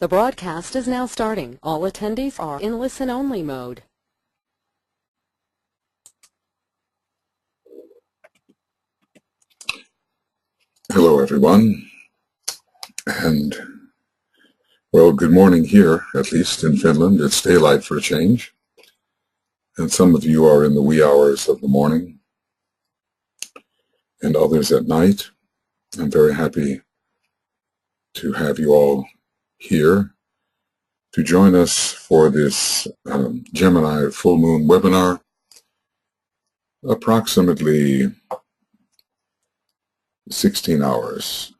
The broadcast is now starting. All attendees are in listen-only mode. Hello, everyone, and, well, good morning here, at least in Finland. It's daylight for a change, and some of you are in the wee hours of the morning, and others at night. I'm very happy to have you all here to join us for this Gemini full moon webinar, approximately 16 hours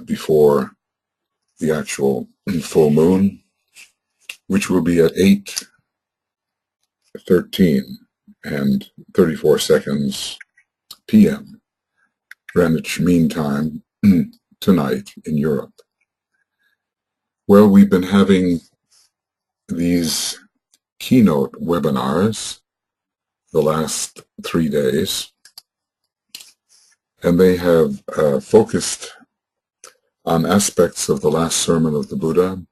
before the actual full moon, which will be at 8:13 and 34 seconds p.m. Greenwich Mean Time tonight in Europe. Well, we've been having these keynote webinars the last 3 days, and they have focused on aspects of the last sermon of the Buddha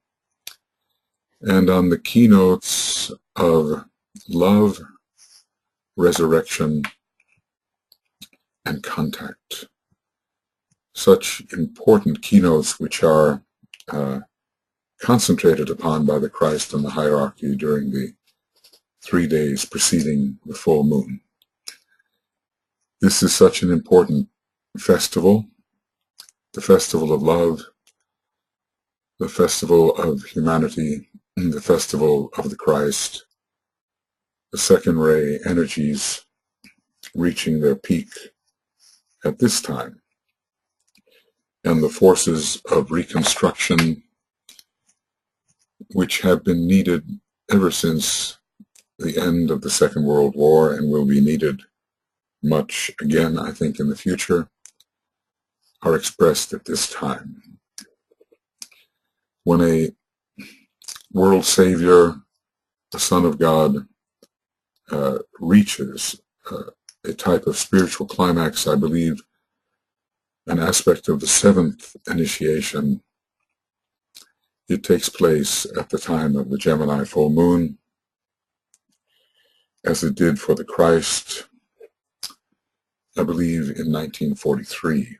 and on the keynotes of love, resurrection, and contact. Such important keynotes which are concentrated upon by the Christ and the hierarchy during the 3 days preceding the full moon. This is such an important festival, the festival of love, the festival of humanity, the festival of the Christ, the second ray energies reaching their peak at this time, and the forces of reconstruction which have been needed ever since the end of the Second World War and will be needed much again, I think, in the future, are expressed at this time. When a world savior, the Son of God, reaches a type of spiritual climax, I believe, an aspect of the seventh initiation, it takes place at the time of the Gemini full moon, as it did for the Christ, I believe, in 1943,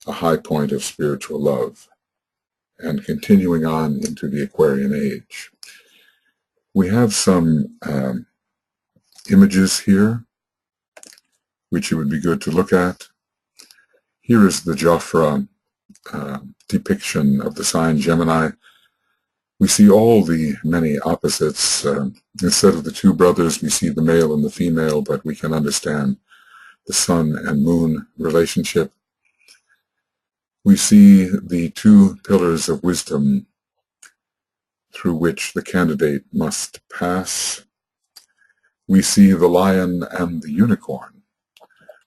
a high point of spiritual love, and continuing on into the Aquarian age. We have some images here, which it would be good to look at. Here is the Jafra depiction of the sign Gemini. We see all the many opposites. Instead of the two brothers, we see the male and the female, but we can understand the sun and moon relationship. We see the two pillars of wisdom through which the candidate must pass. We see the lion and the unicorn,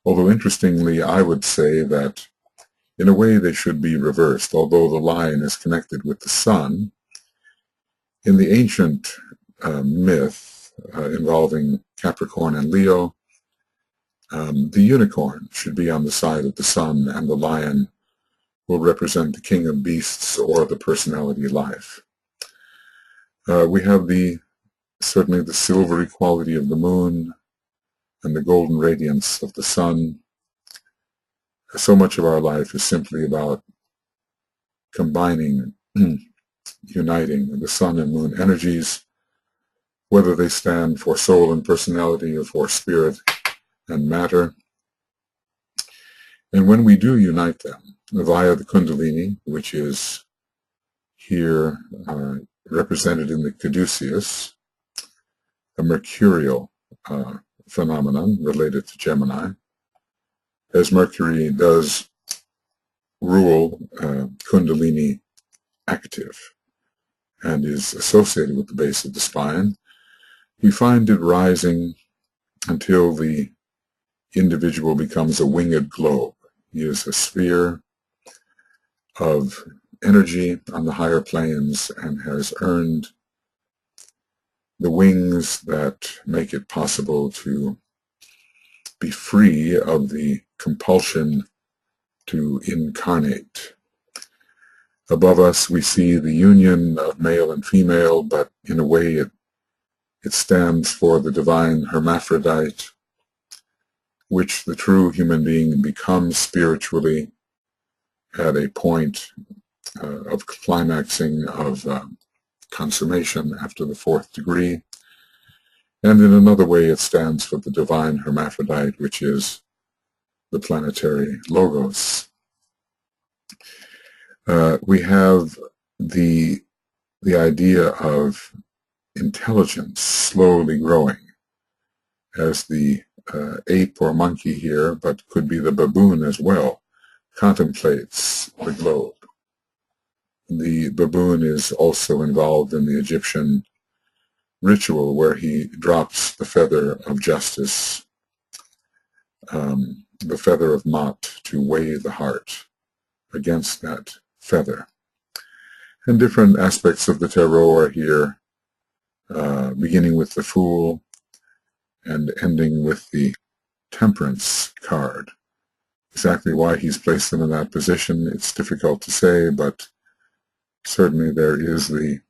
although interestingly I would say that in a way they should be reversed. Although the lion is connected with the sun, in the ancient myth involving Capricorn and Leo, the unicorn should be on the side of the sun, and the lion will represent the king of beasts or the personality life. We have certainly the silvery quality of the moon and the golden radiance of the sun. So much of our life is simply about combining, uniting the sun and moon energies, whether they stand for soul and personality or for spirit and matter. And when we do unite them via the Kundalini, which is here represented in the caduceus, a mercurial phenomenon related to Gemini, as Mercury does rule Kundalini active and is associated with the base of the spine, we find it rising until the individual becomes a winged globe. He is a sphere of energy on the higher planes and has earned the wings that make it possible to be free of the compulsion to incarnate. Above us we see the union of male and female, but in a way it stands for the divine hermaphrodite, which the true human being becomes spiritually at a point of climaxing, of consummation after the fourth degree. And in another way it stands for the divine hermaphrodite, which is the planetary logos. We have the idea of intelligence slowly growing as the ape or monkey here, but could be the baboon as well, contemplates the globe. The baboon is also involved in the Egyptian ritual where he drops the feather of justice, the feather of Ma'at, to weigh the heart against that feather. And different aspects of the tarot are here, beginning with the Fool and ending with the Temperance card. Exactly why he's placed them in that position, it's difficult to say, but certainly there is the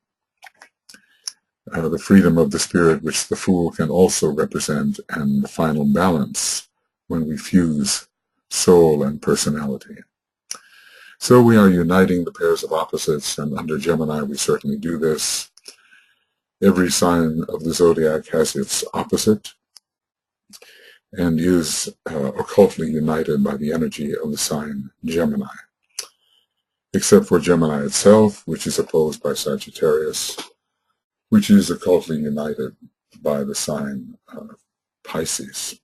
freedom of the spirit, which the Fool can also represent, and the final balance when we fuse soul and personality. So we are uniting the pairs of opposites, and under Gemini we certainly do this. Every sign of the zodiac has its opposite and is occultly united by the energy of the sign Gemini, except for Gemini itself, which is opposed by Sagittarius, which is occultly united by the sign Pisces.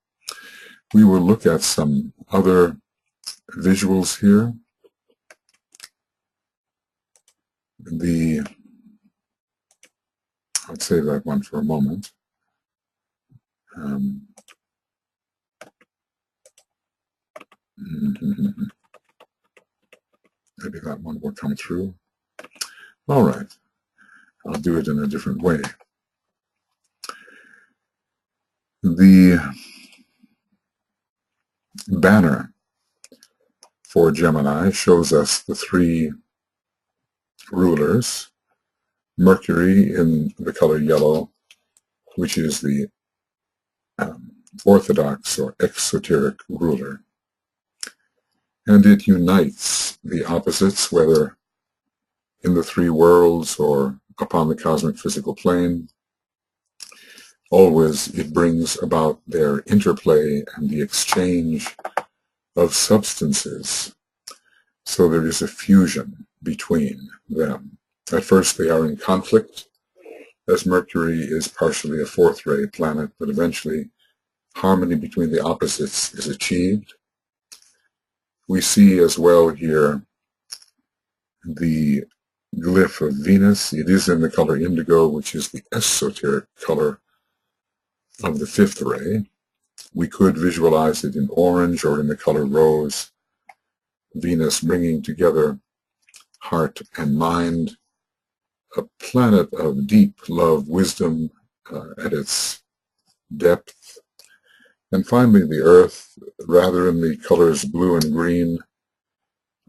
We will look at some other visuals here. I'd save that one for a moment. Maybe that one will come through. All right, I'll do it in a different way. The banner for Gemini shows us the three rulers. Mercury in the color yellow, which is the orthodox or exoteric ruler. And it unites the opposites, whether in the three worlds or upon the cosmic physical plane. Always it brings about their interplay and the exchange of substances. So there is a fusion between them. At first they are in conflict, as Mercury is partially a fourth-ray planet, but eventually harmony between the opposites is achieved. We see as well here the glyph of Venus. It is in the color indigo, which is the esoteric color of the fifth ray. We could visualize it in orange or in the color rose. Venus bringing together heart and mind, a planet of deep love, wisdom at its depth. And finally the Earth, rather in the colors blue and green,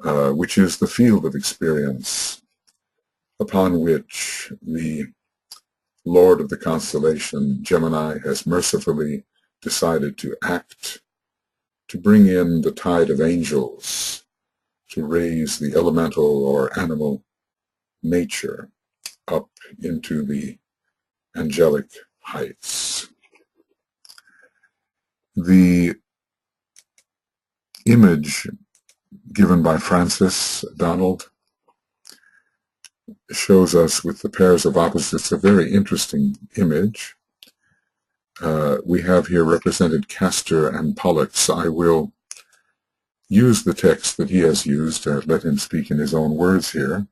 which is the field of experience upon which the Lord of the constellation, Gemini, has mercifully decided to act, to bring in the tide of angels, to raise the elemental or animal nature up into the angelic heights. The image given by Francis Donald shows us with the pairs of opposites a very interesting image. We have here represented Castor and Pollux. I will use the text that he has used, let him speak in his own words here.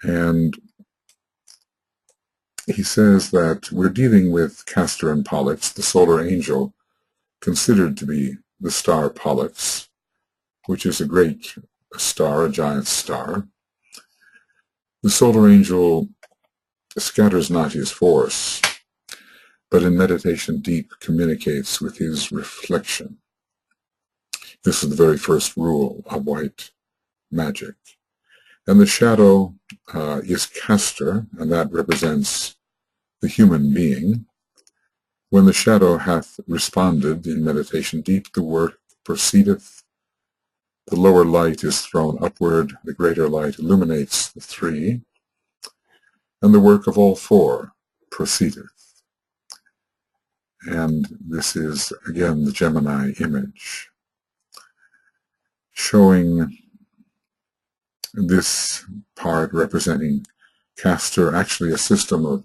And he says that we're dealing with Castor and Pollux, the solar angel, considered to be the star Pollux, which is a great star, a giant star. The solar angel scatters not his force, but in meditation deep communicates with his reflection. This is the very first rule of white magic. And the shadow is Castor, and that represents the human being. When the shadow hath responded in meditation deep, the work proceedeth. The lower light is thrown upward, the greater light illuminates the three, and the work of all four proceedeth. And this is, again, the Gemini image, showing this part representing Castor, actually a system of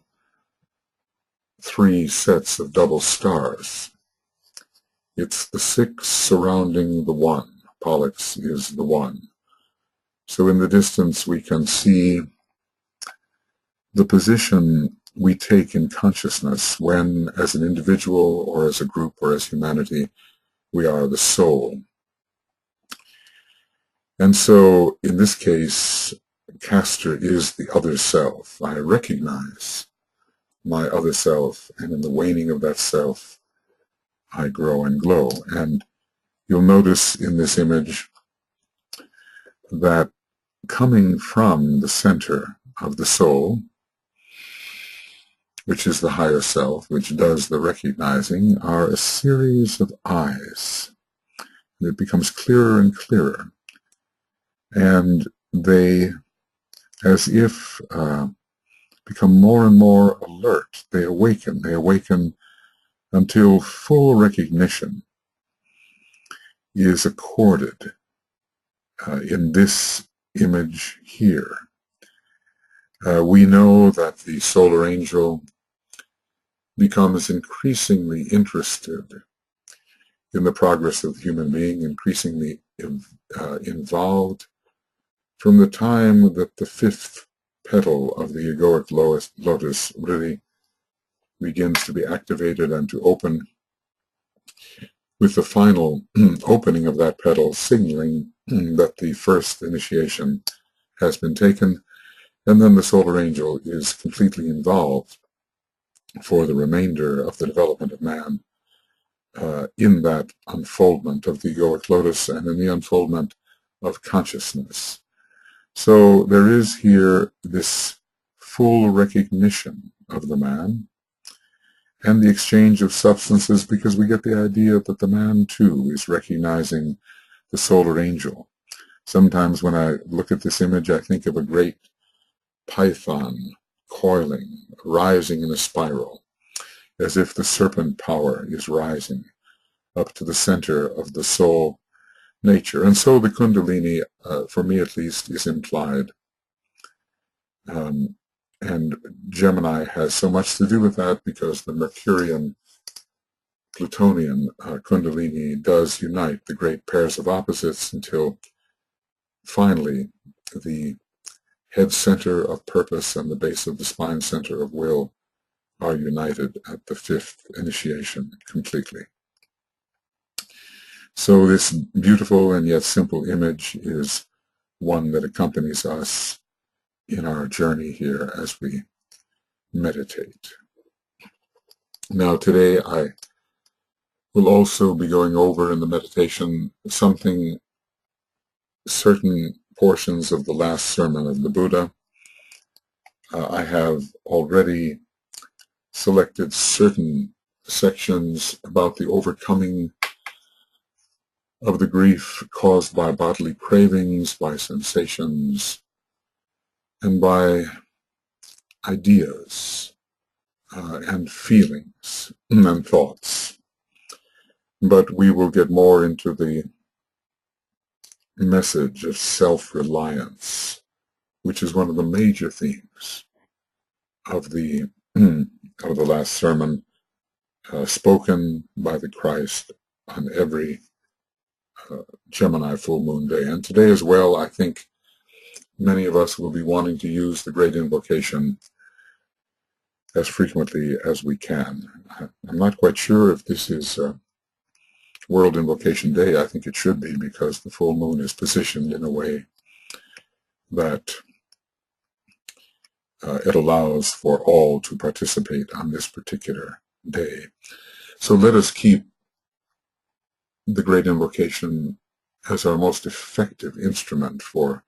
3 sets of double stars. It's the 6 surrounding the 1. Pollux is the 1. So in the distance we can see the position we take in consciousness when, as an individual or as a group or as humanity, we are the soul. And so in this case, Castor is the other self. I recognize my other self, and in the waning of that self, I grow and glow. And you'll notice in this image that coming from the center of the soul, which is the higher self, which does the recognizing, are a series of eyes. And it becomes clearer and clearer. And they, as if become more and more alert. They awaken until full recognition is accorded in this image here. We know that the solar angel becomes increasingly interested in the progress of the human being, increasingly involved from the time that the 5th petal of the egoic lotus really begins to be activated and to open, with the final opening of that petal signaling that the first initiation has been taken, and then the solar angel is completely involved for the remainder of the development of man in that unfoldment of the egoic lotus and in the unfoldment of consciousness. So there is here this full recognition of the man and the exchange of substances, because we get the idea that the man too is recognizing the solar angel. Sometimes when I look at this image, I think of a great python coiling, rising in a spiral, as if the serpent power is rising up to the center of the soul nature. And so the Kundalini, for me at least, is implied. And Gemini has so much to do with that, because the Mercurian-Plutonian Kundalini does unite the great pairs of opposites until finally the head center of purpose and the base of the spine center of will are united at the 5th initiation completely. So this beautiful and yet simple image is one that accompanies us in our journey here as we meditate. Now today I will also be going over in the meditation certain portions of the last sermon of the Buddha. I have already selected certain sections about the overcoming of the grief caused by bodily cravings, by sensations, and by ideas and feelings and thoughts. But we will get more into the message of self-reliance, which is one of the major themes of the last sermon, spoken by the Christ on every Gemini full moon day. And today as well, I think many of us will be wanting to use the great invocation as frequently as we can. I'm not quite sure if this is World Invocation Day. I think it should be, because the full moon is positioned in a way that it allows for all to participate on this particular day. So let us keep the great invocation as our most effective instrument for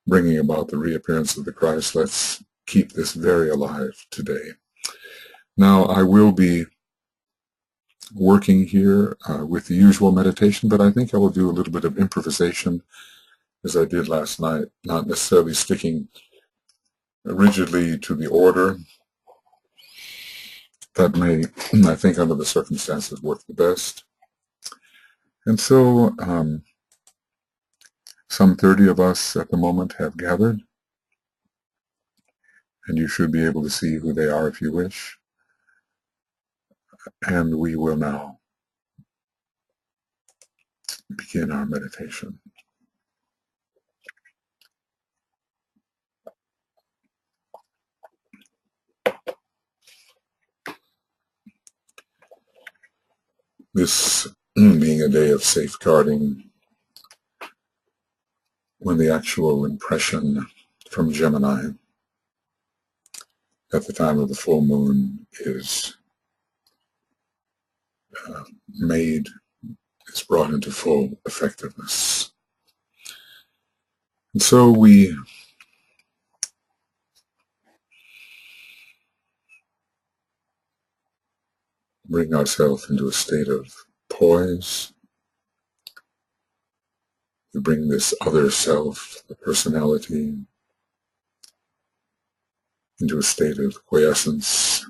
bringing about the reappearance of the Christ. Let's keep this very alive today. Now, I will be working here with the usual meditation, but I think I will do a little bit of improvisation as I did last night, not necessarily sticking rigidly to the order. That may, I think, under the circumstances, work the best. And so some 30 of us at the moment have gathered, and you should be able to see who they are if you wish. And we will now begin our meditation. This being a day of safeguarding, when the actual impression from Gemini at the time of the full moon is made, is brought into full effectiveness. And so we bring ourselves into a state of poise. We bring this other self, the personality, into a state of quiescence.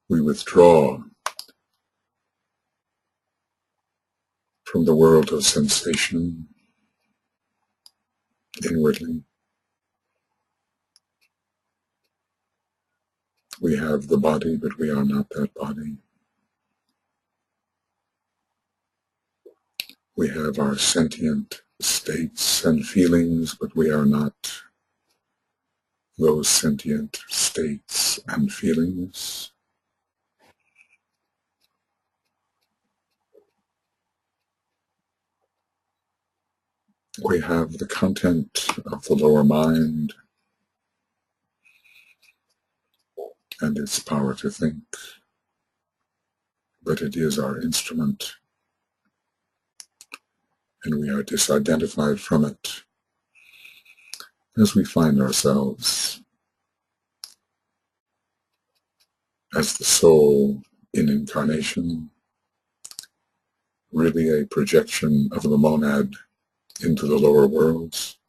We withdraw from the world of sensation inwardly. We have the body, but we are not that body. We have our sentient states and feelings, but we are not those sentient states and feelings. We have the content of the lower mind and its power to think, but it is our instrument, and we are disidentified from it as we find ourselves as the soul in incarnation, really a projection of the monad into the lower worlds.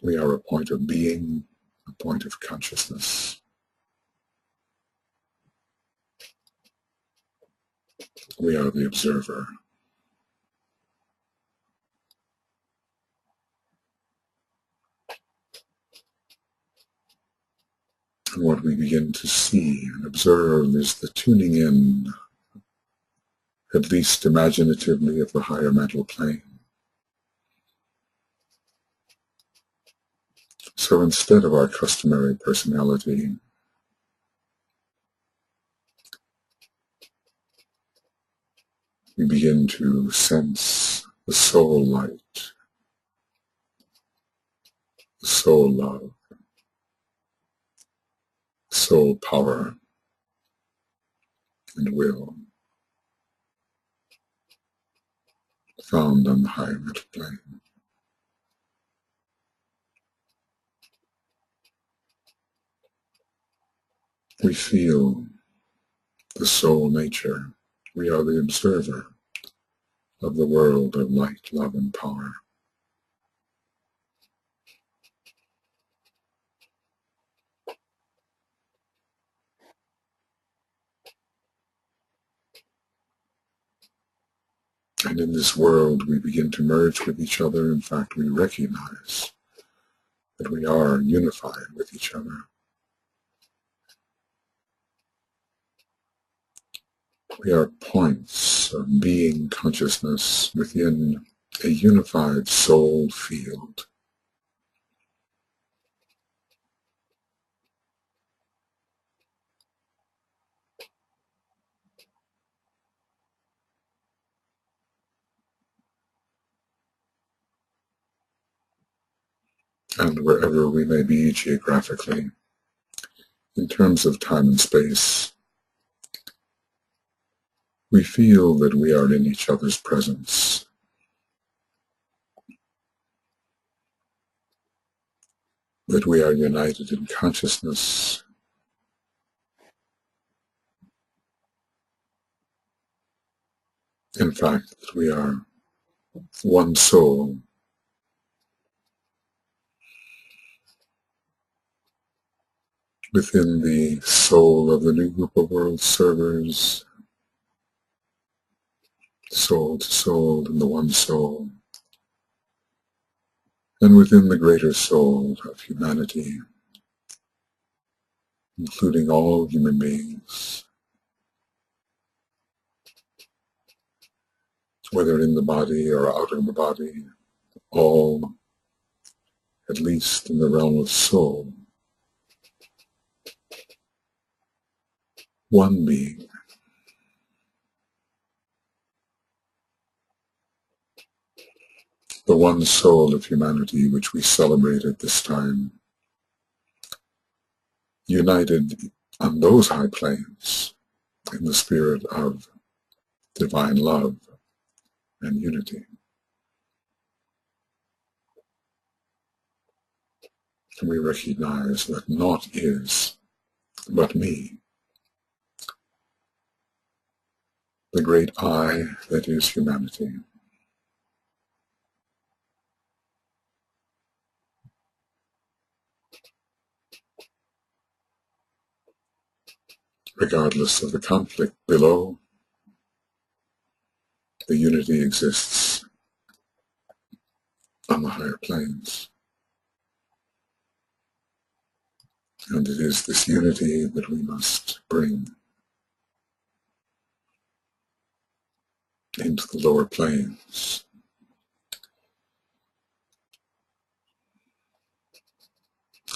We are a point of being, a point of consciousness. We are the observer. And what we begin to see and observe is the tuning in, at least imaginatively, of the higher mental plane. So instead of our customary personality, we begin to sense the soul light, the soul love, soul power and will found on the higher mental plane. We feel the soul nature. We are the observer of the world of light, love, and power. And in this world, we begin to merge with each other. In fact, we recognize that we are unified with each other. We are points of being consciousness within a unified soul field. and wherever we may be geographically, in terms of time and space, we feel that we are in each other's presence, that we are united in consciousness, in fact, that we are one soul, within the soul of the new group of world servers, soul to soul in the one soul, and within the greater soul of humanity, including all human beings, whether in the body or out of the body, all, at least in the realm of soul, one being. The one soul of humanity which we celebrate at this time, united on those high planes in the spirit of divine love and unity. And we recognize that naught is but me, the great I that is humanity. Regardless of the conflict below, the unity exists on the higher planes. And it is this unity that we must bring into the lower planes.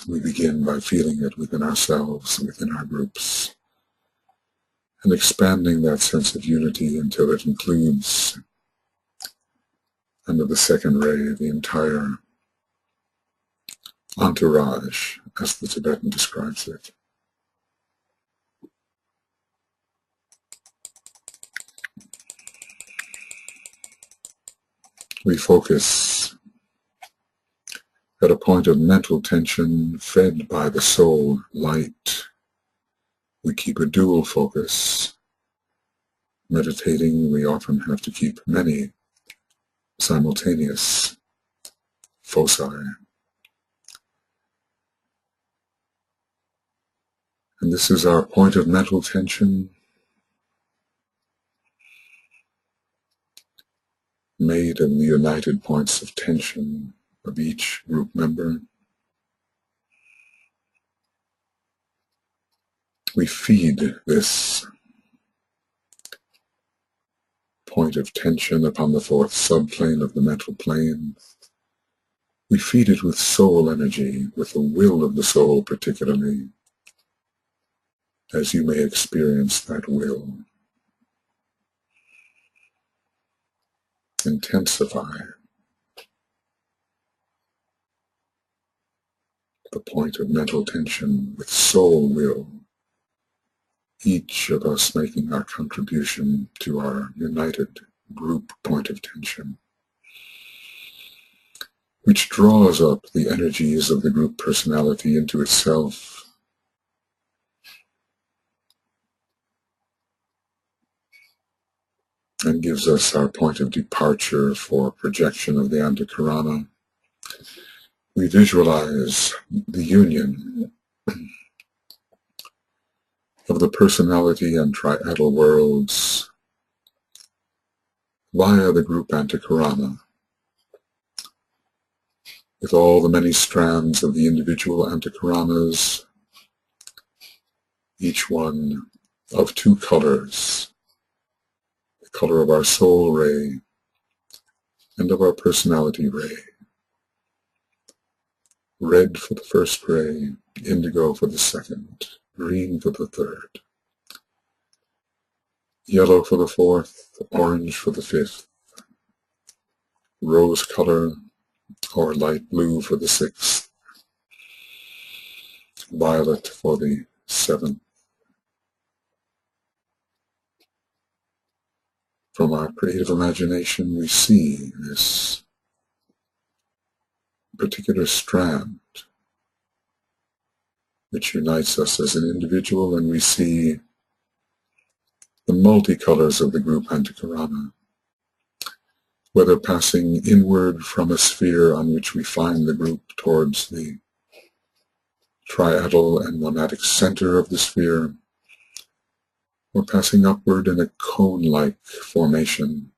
We begin by feeling it within ourselves, within our groups, and expanding that sense of unity until it includes, under the second ray, the entire entourage, as the Tibetan describes it. We focus at a point of mental tension fed by the soul light. We keep a dual focus. Meditating, we often have to keep many simultaneous foci. And this is our point of mental tension, made of the united points of tension of each group member. We feed this point of tension upon the fourth subplane of the mental plane. We feed it with soul energy, with the will of the soul particularly, as you may experience that will. Intensify the point of mental tension with soul will, each of us making our contribution to our united group point of tension, which draws up the energies of the group personality into itself, and gives us our point of departure for projection of the Antakarana. We visualize the union of the personality and triadal worlds via the group Antakarana, with all the many strands of the individual Antakaranas, each one of two colors, the color of our soul ray and of our personality ray. Red for the first ray, indigo for the second, green for the third, yellow for the fourth, orange for the fifth, rose color or light blue for the sixth, violet for the 7th. From our creative imagination, we see this particular strand which unites us as an individual, and we see the multicolors of the group Antakarana, whether passing inward from a sphere on which we find the group towards the triadal and monadic center of the sphere, or passing upward in a cone-like formation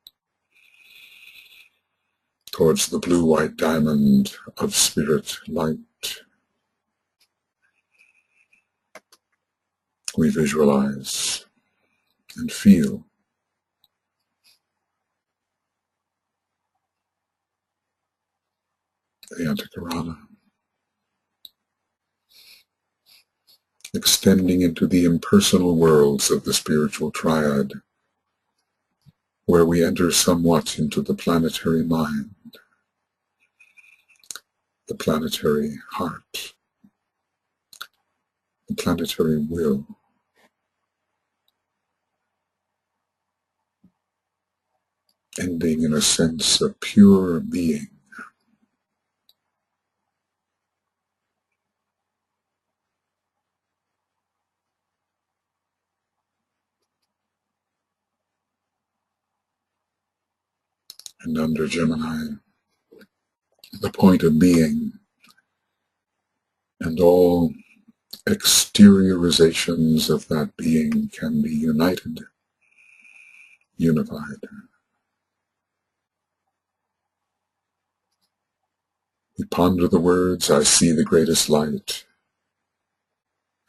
towards the blue-white diamond of spirit light. We visualize and feel the Antakarana extending into the impersonal worlds of the spiritual triad, where we enter somewhat into the planetary mind, the planetary heart, the planetary will, ending in a sense of pure being. And under Gemini, the point of being and all exteriorizations of that being can be united, unified. We ponder the words, I see the greatest light,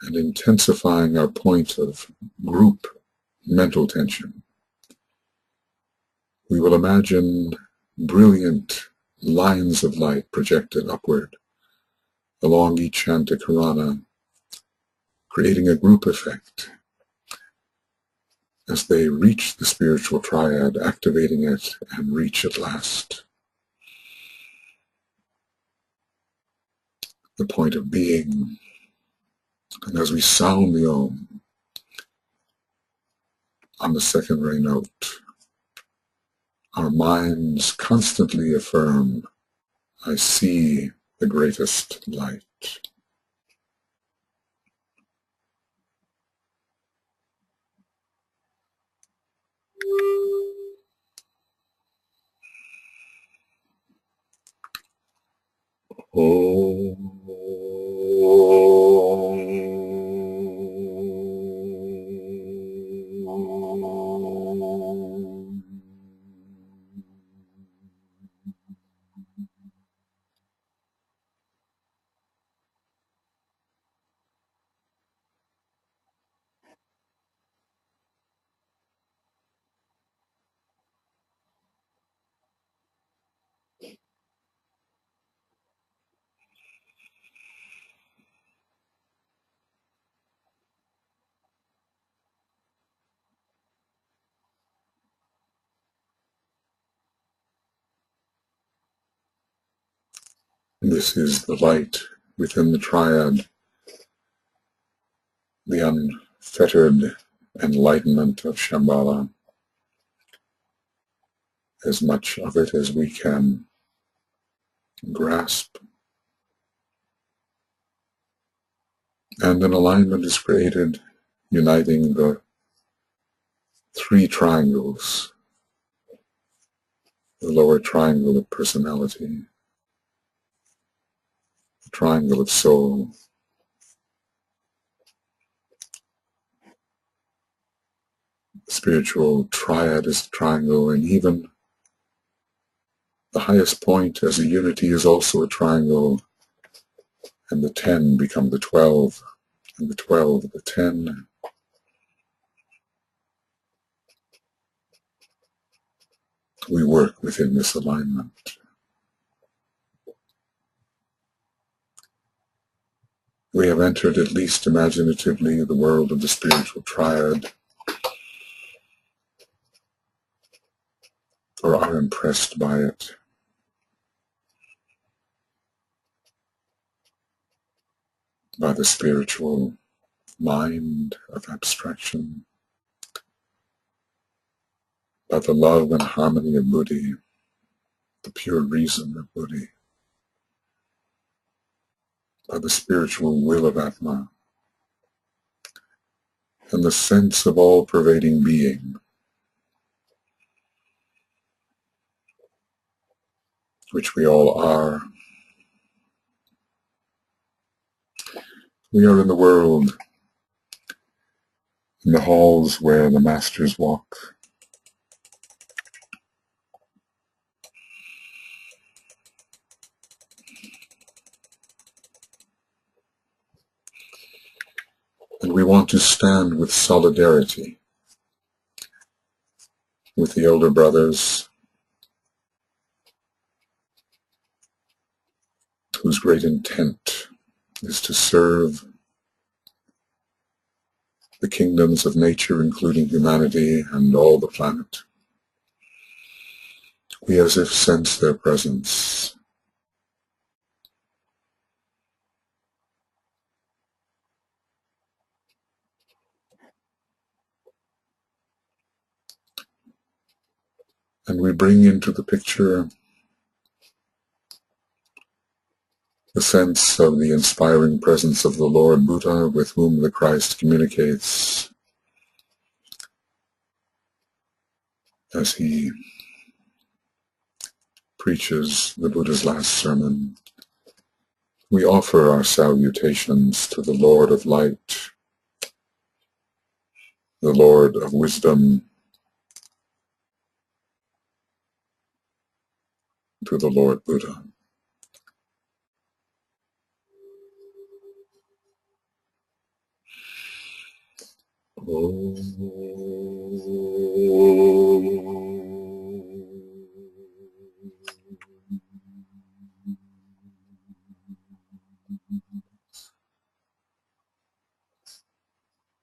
and intensifying our point of group mental tension, we will imagine brilliant lines of light projected upward along each Antakarana, creating a group effect as they reach the spiritual triad, activating it and reach at last the point of being. And as we sound the Om on the second ray note, our minds constantly affirm, I see the greatest light. Om. This is the light within the triad, the unfettered enlightenment of Shambhala, as much of it as we can grasp. And an alignment is created, uniting the 3 triangles, the lower triangle of personality, the triangle of soul, the spiritual triad is the triangle, and even the highest point as a unity is also a triangle, and the 10 become the 12, and the 12 the 10. We work within this alignment. We have entered, at least imaginatively, the world of the spiritual triad, or are impressed by it. by the spiritual mind of abstraction, by the love and harmony of Buddhi, the pure reason of Buddhi, by the spiritual will of Atma, and the sense of all-pervading being, which we all are. We are in the world, in the halls where the masters walk, and we want to stand with solidarity with the elder brothers whose great intent is to serve the kingdoms of nature, including humanity and all the planet. We as if sense their presence. And we bring into the picture the sense of the inspiring presence of the Lord Buddha, with whom the Christ communicates as he preaches the Buddha's last sermon. We offer our salutations to the Lord of Light, the Lord of Wisdom, to the Lord Buddha.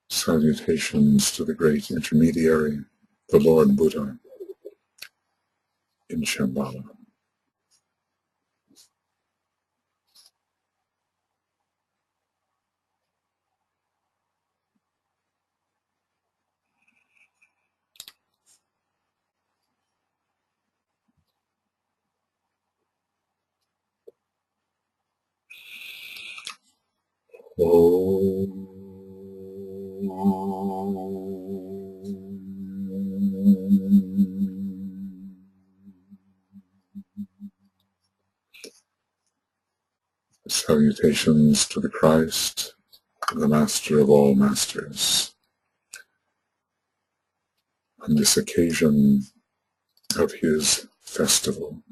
Salutations to the great intermediary, the Lord Buddha, in Shambhala. Salutations to the Christ, the Master of all Masters, on this occasion of his festival.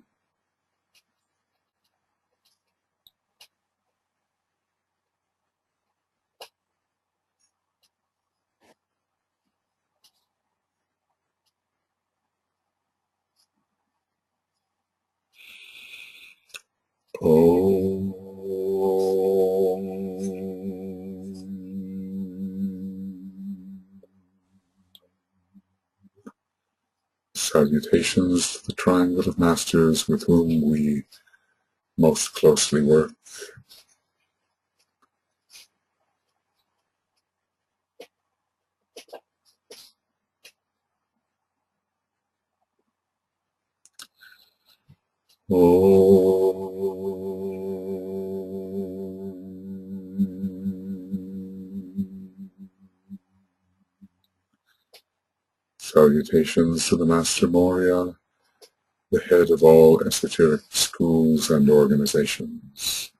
Salutations to the Triangle of Masters with whom we most closely work. Salutations to the Master Moria, the head of all esoteric schools and organizations.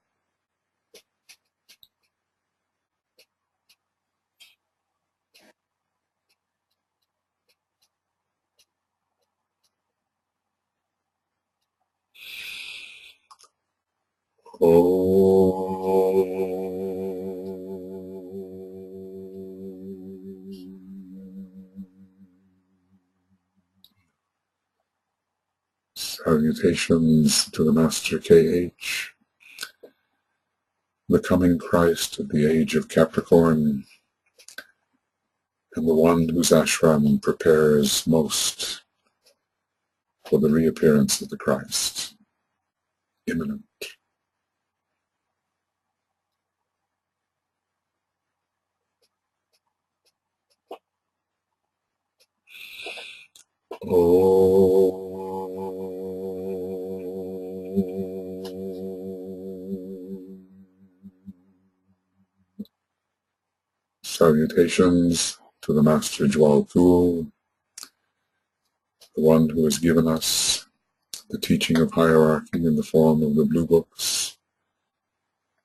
Salutations to the Master KH, the coming Christ of the age of Capricorn, and the one whose ashram prepares most for the reappearance of the Christ, imminent. Salutations to the Master Djwhal Khul, the one who has given us the teaching of hierarchy in the form of the Blue Books,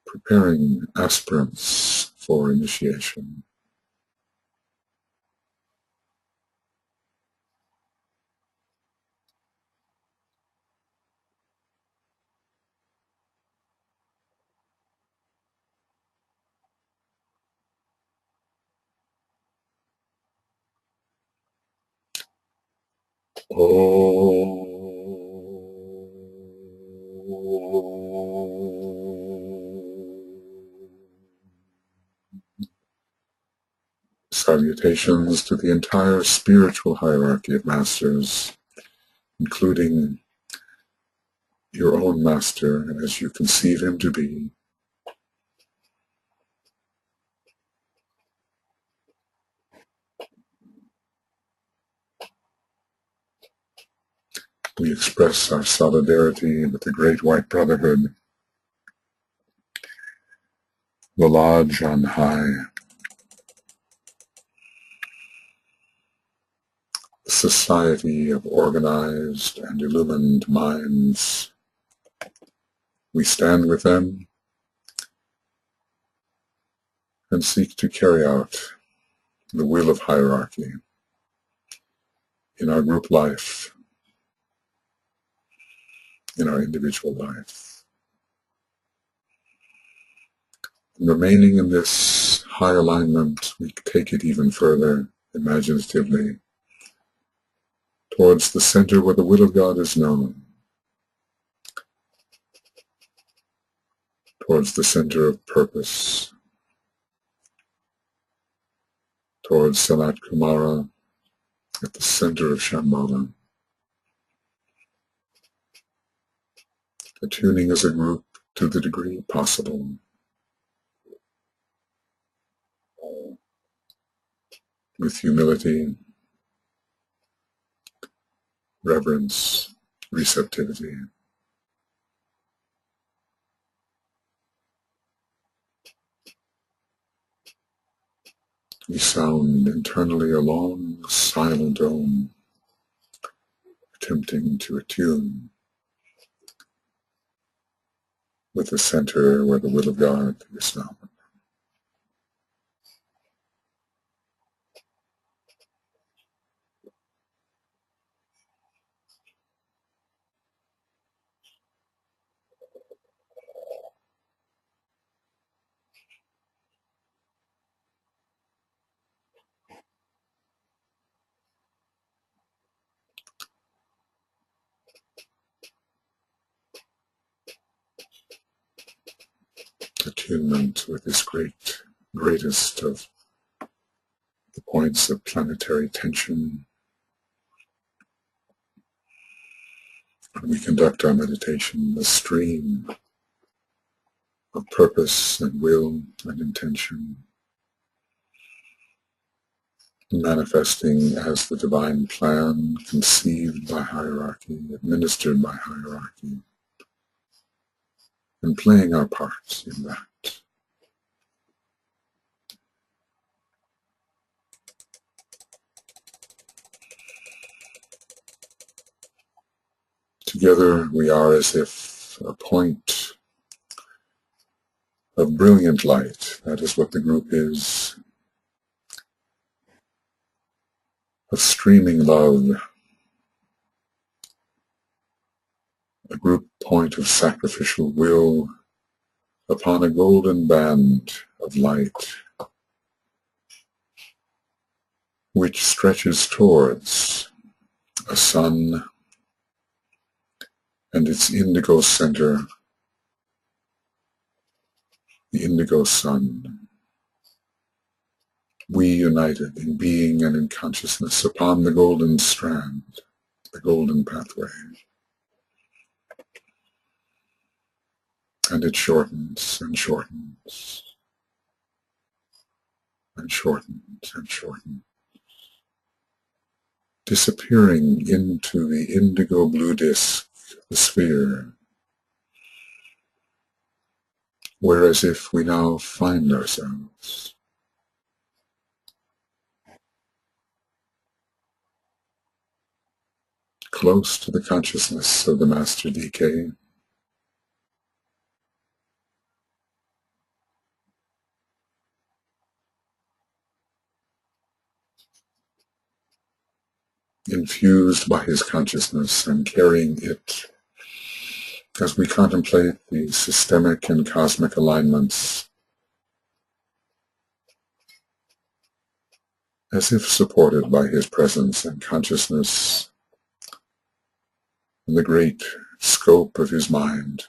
preparing aspirants for initiation. Salutations to the entire spiritual hierarchy of masters, including your own master as you conceive him to be. We express our solidarity with the Great White Brotherhood, the Lodge on high, the society of organized and illumined minds. We stand with them and seek to carry out the will of hierarchy in our group life, in our individual life. And remaining in this high alignment, we take it even further, imaginatively, towards the center where the will of God is known, towards the center of purpose, towards Sanat Kumara at the center of Shambhala. Attuning as a group to the degree possible. With humility, reverence, receptivity. We sound internally a long, silent Om, attempting to attune with the center where the will of God is known. Attunement with this greatest of the points of planetary tension. When we conduct our meditation, the stream of purpose and will and intention, manifesting as the divine plan, conceived by hierarchy, administered by hierarchy, and playing our parts in that. Together we are as if a point of brilliant light, that is what the group is, of streaming love, a group point of sacrificial will upon a golden band of light, which stretches towards a sun and its indigo center, the indigo sun. We united in being and in consciousness upon the golden strand, the golden pathway. And it shortens and shortens and shortens and shortens, disappearing into the indigo blue disk, the sphere, whereas if we now find ourselves close to the consciousness of the Master DK, infused by his consciousness and carrying it as we contemplate the systemic and cosmic alignments, as if supported by his presence and consciousness and the great scope of his mind,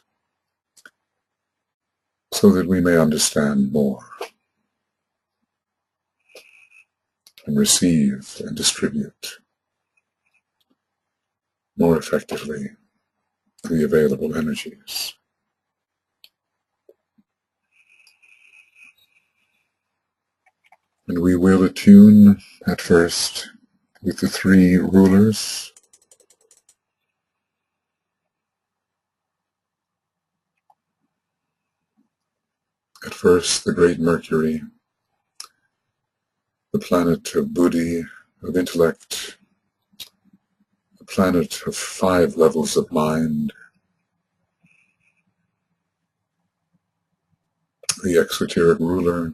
so that we may understand more and receive and distribute more effectively the available energies. And we will attune at first with the three rulers. At first, the great Mercury, the planet of buddhi, of intellect, the planet of 5 levels of mind, the exoteric ruler,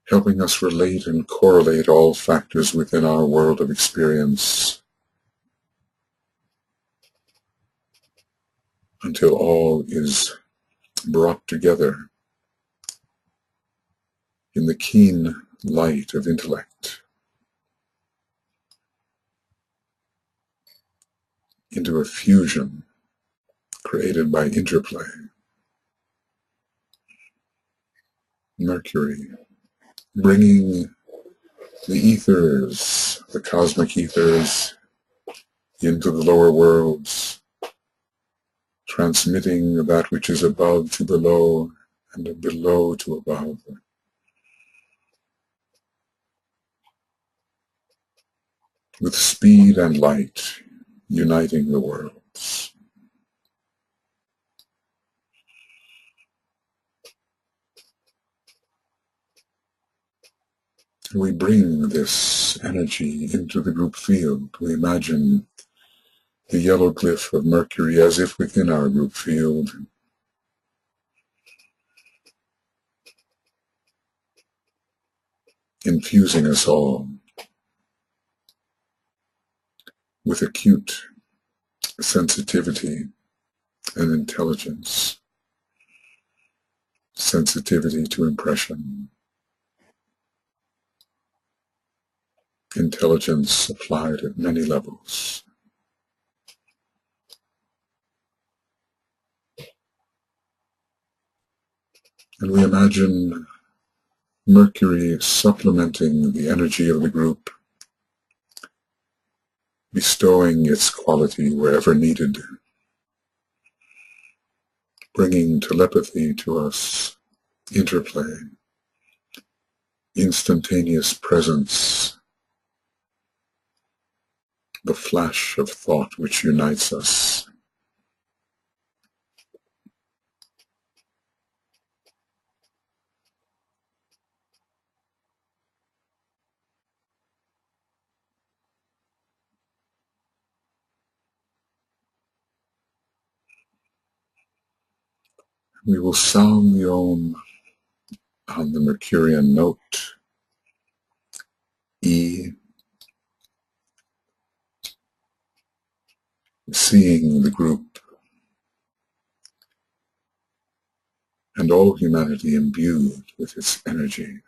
helping us relate and correlate all factors within our world of experience until all is brought together in the keen light of intellect into a fusion created by interplay. Mercury, bringing the ethers, the cosmic ethers, into the lower worlds, transmitting that which is above to below and below to above. With speed and light, uniting the worlds. We bring this energy into the group field. We imagine the yellow glyph of Mercury as if within our group field, infusing us all with acute sensitivity and intelligence, sensitivity to impression, intelligence applied at many levels. And we imagine Mercury supplementing the energy of the group, bestowing its quality wherever needed, bringing telepathy to us, interplay, instantaneous presence, the flash of thought which unites us. We will sound the Om on the Mercurian note, E, seeing the group and all humanity imbued with its energy.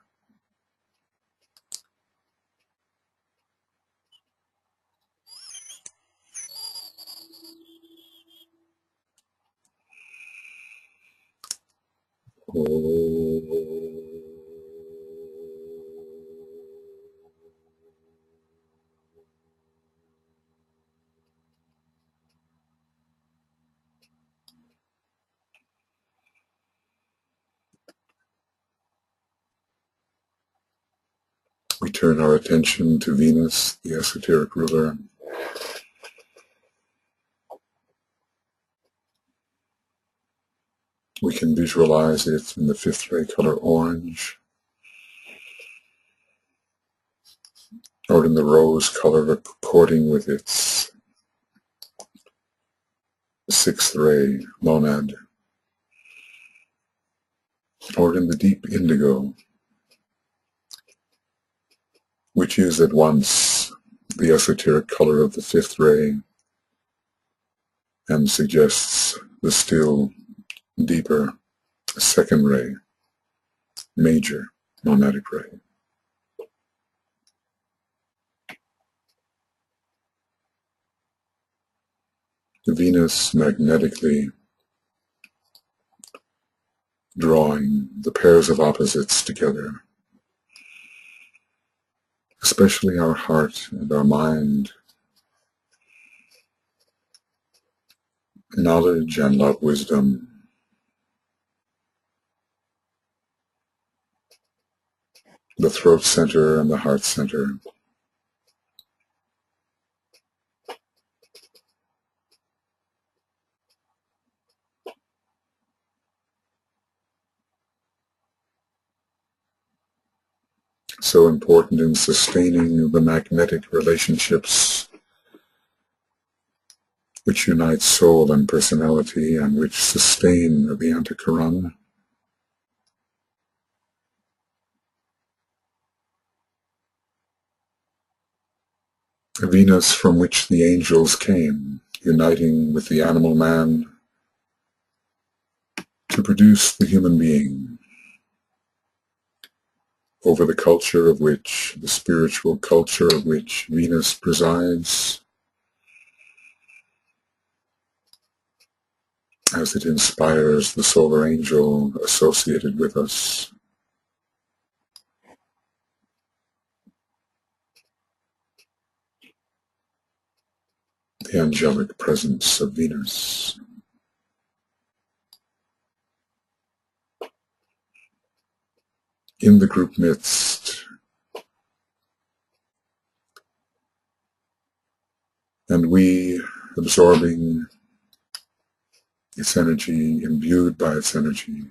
We turn our attention to Venus, the esoteric ruler. We can visualize it in the fifth ray color orange, or in the rose color according with its sixth ray monad, or in the deep indigo, which is at once the esoteric color of the fifth ray and suggests the still deeper second ray, major monadic ray. Venus magnetically drawing the pairs of opposites together, especially our heart and our mind, knowledge and love wisdom, the throat center and the heart center. So important in sustaining the magnetic relationships which unite soul and personality and which sustain the Antikaran. Venus from which the angels came, uniting with the animal man to produce the human being, over the culture of which, the spiritual culture of which Venus presides, as it inspires the solar angel associated with us. The angelic presence of Venus. In the group midst, and we absorbing its energy, imbued by its energy.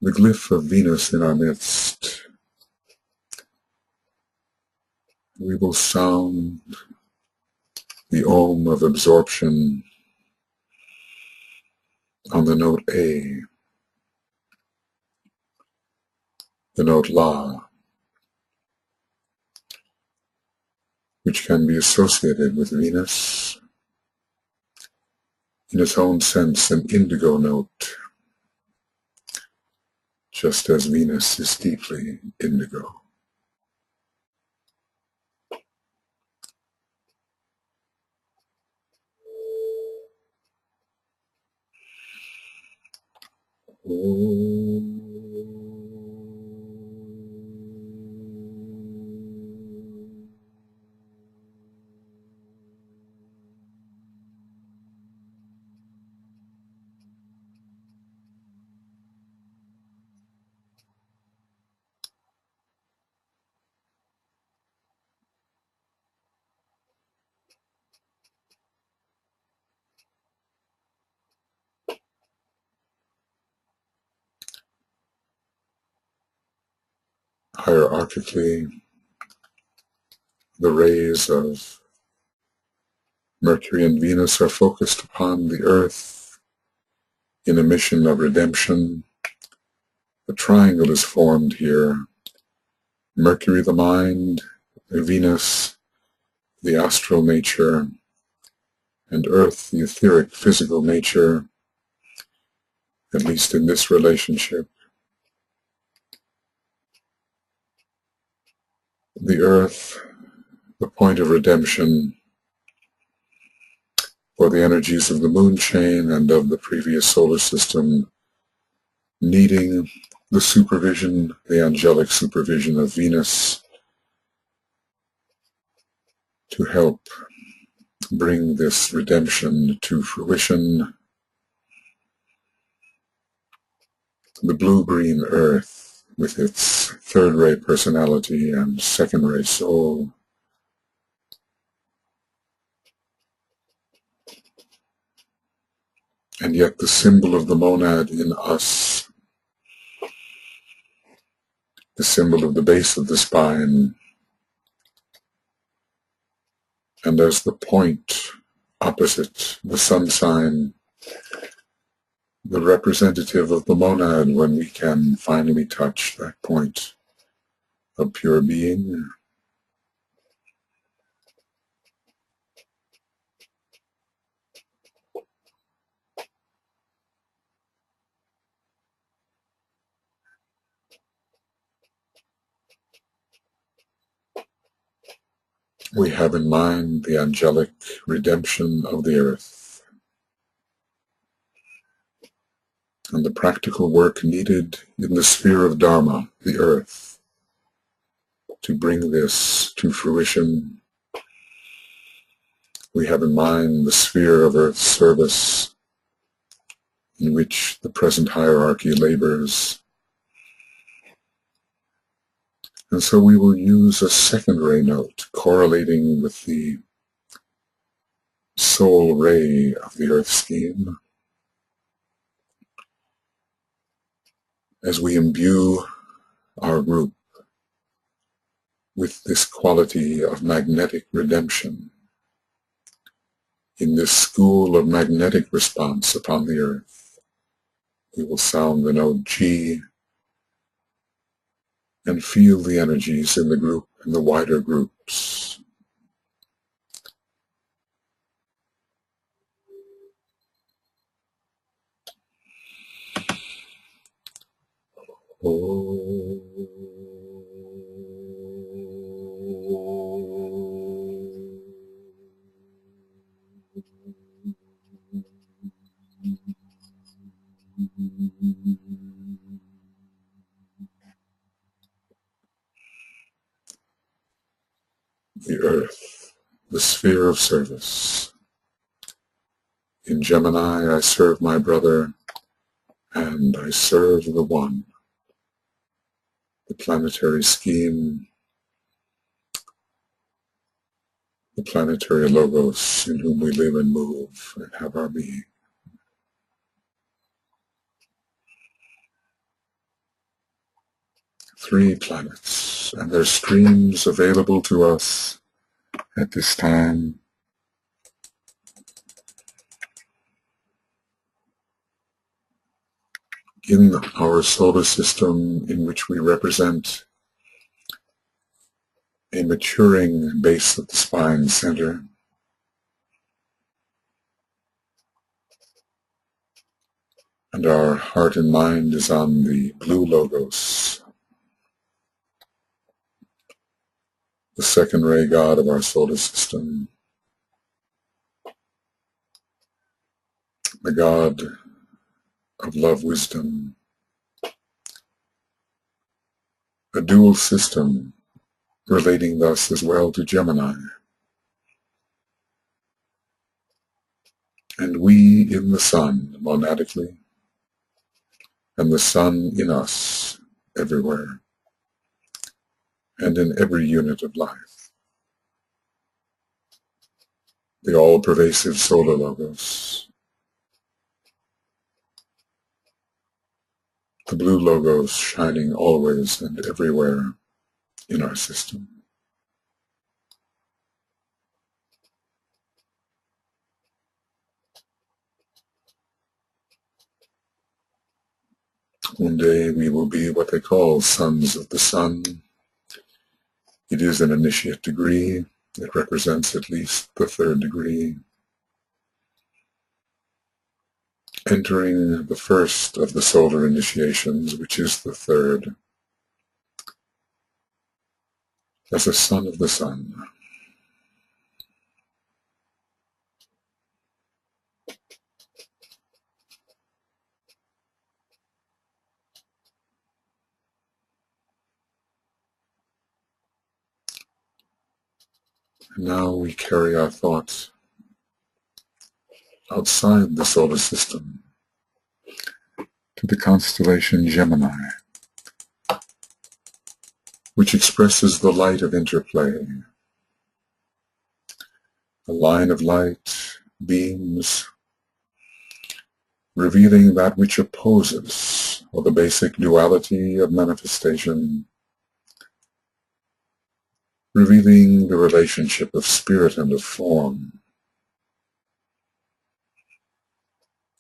The glyph of Venus in our midst, we will sound the Om of absorption on the note A, the note La, which can be associated with Venus, in its own sense an indigo note, just as Venus is deeply indigo. Hierarchically, the rays of Mercury and Venus are focused upon the Earth in a mission of redemption. A triangle is formed here. Mercury, the mind, Venus, the astral nature, and Earth, the etheric, physical nature, at least in this relationship. The Earth, the point of redemption for the energies of the moon chain and of the previous solar system, needing the supervision, the angelic supervision of Venus to help bring this redemption to fruition. The blue-green Earth, with its third-ray personality and second-ray soul, And yet the symbol of the monad in us, the symbol of the base of the spine, and as the point opposite the sun sign, the representative of the monad when we can finally touch that point of pure being. We have in mind the angelic redemption of the earth and the practical work needed in the sphere of Dharma, the earth, to bring this to fruition. We have in mind the sphere of earth service in which the present hierarchy labors. And so we will use a second ray note correlating with the soul ray of the earth scheme as we imbue our group with this quality of magnetic redemption in this school of magnetic response upon the earth. We will sound the note G and feel the energies in the group and the wider groups. The earth, the sphere of service. In Gemini, I serve my brother, and I serve the One, the planetary scheme, the planetary logos in whom we live and move and have our being. Three planets and their streams available to us at this time. In our solar system, in which we represent a maturing base of the spine center, and our heart and mind is on the blue logos, the second ray God of our solar system, the God of love, wisdom, a dual system relating thus as well to Gemini. And we in the sun, monadically, and the sun in us, everywhere, and in every unit of life. The all-pervasive solar logos, the blue logos shining always and everywhere in our system. One day we will be what they call sons of the sun. It is an initiate degree. It represents at least the third degree. Entering the first of the solar initiations, which is the third, as a son of the sun. And now we carry our thoughts outside the solar system to the constellation Gemini, which expresses the light of interplay. A line of light, beams, revealing that which opposes, or the basic duality of manifestation, revealing the relationship of spirit and of form.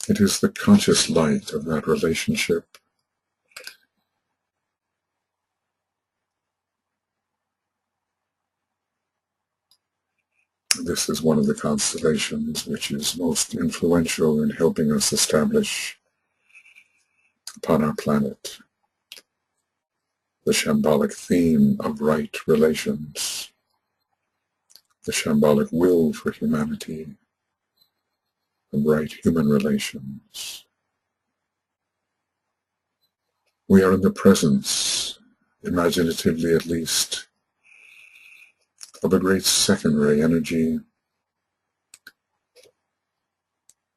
It is the conscious light of that relationship this is one of the constellations which is most influential in helping us establish upon our planet the shambolic theme of right relations, the shambolic will for humanity, of right human relations. We are in the presence, imaginatively at least, of a great second-ray energy,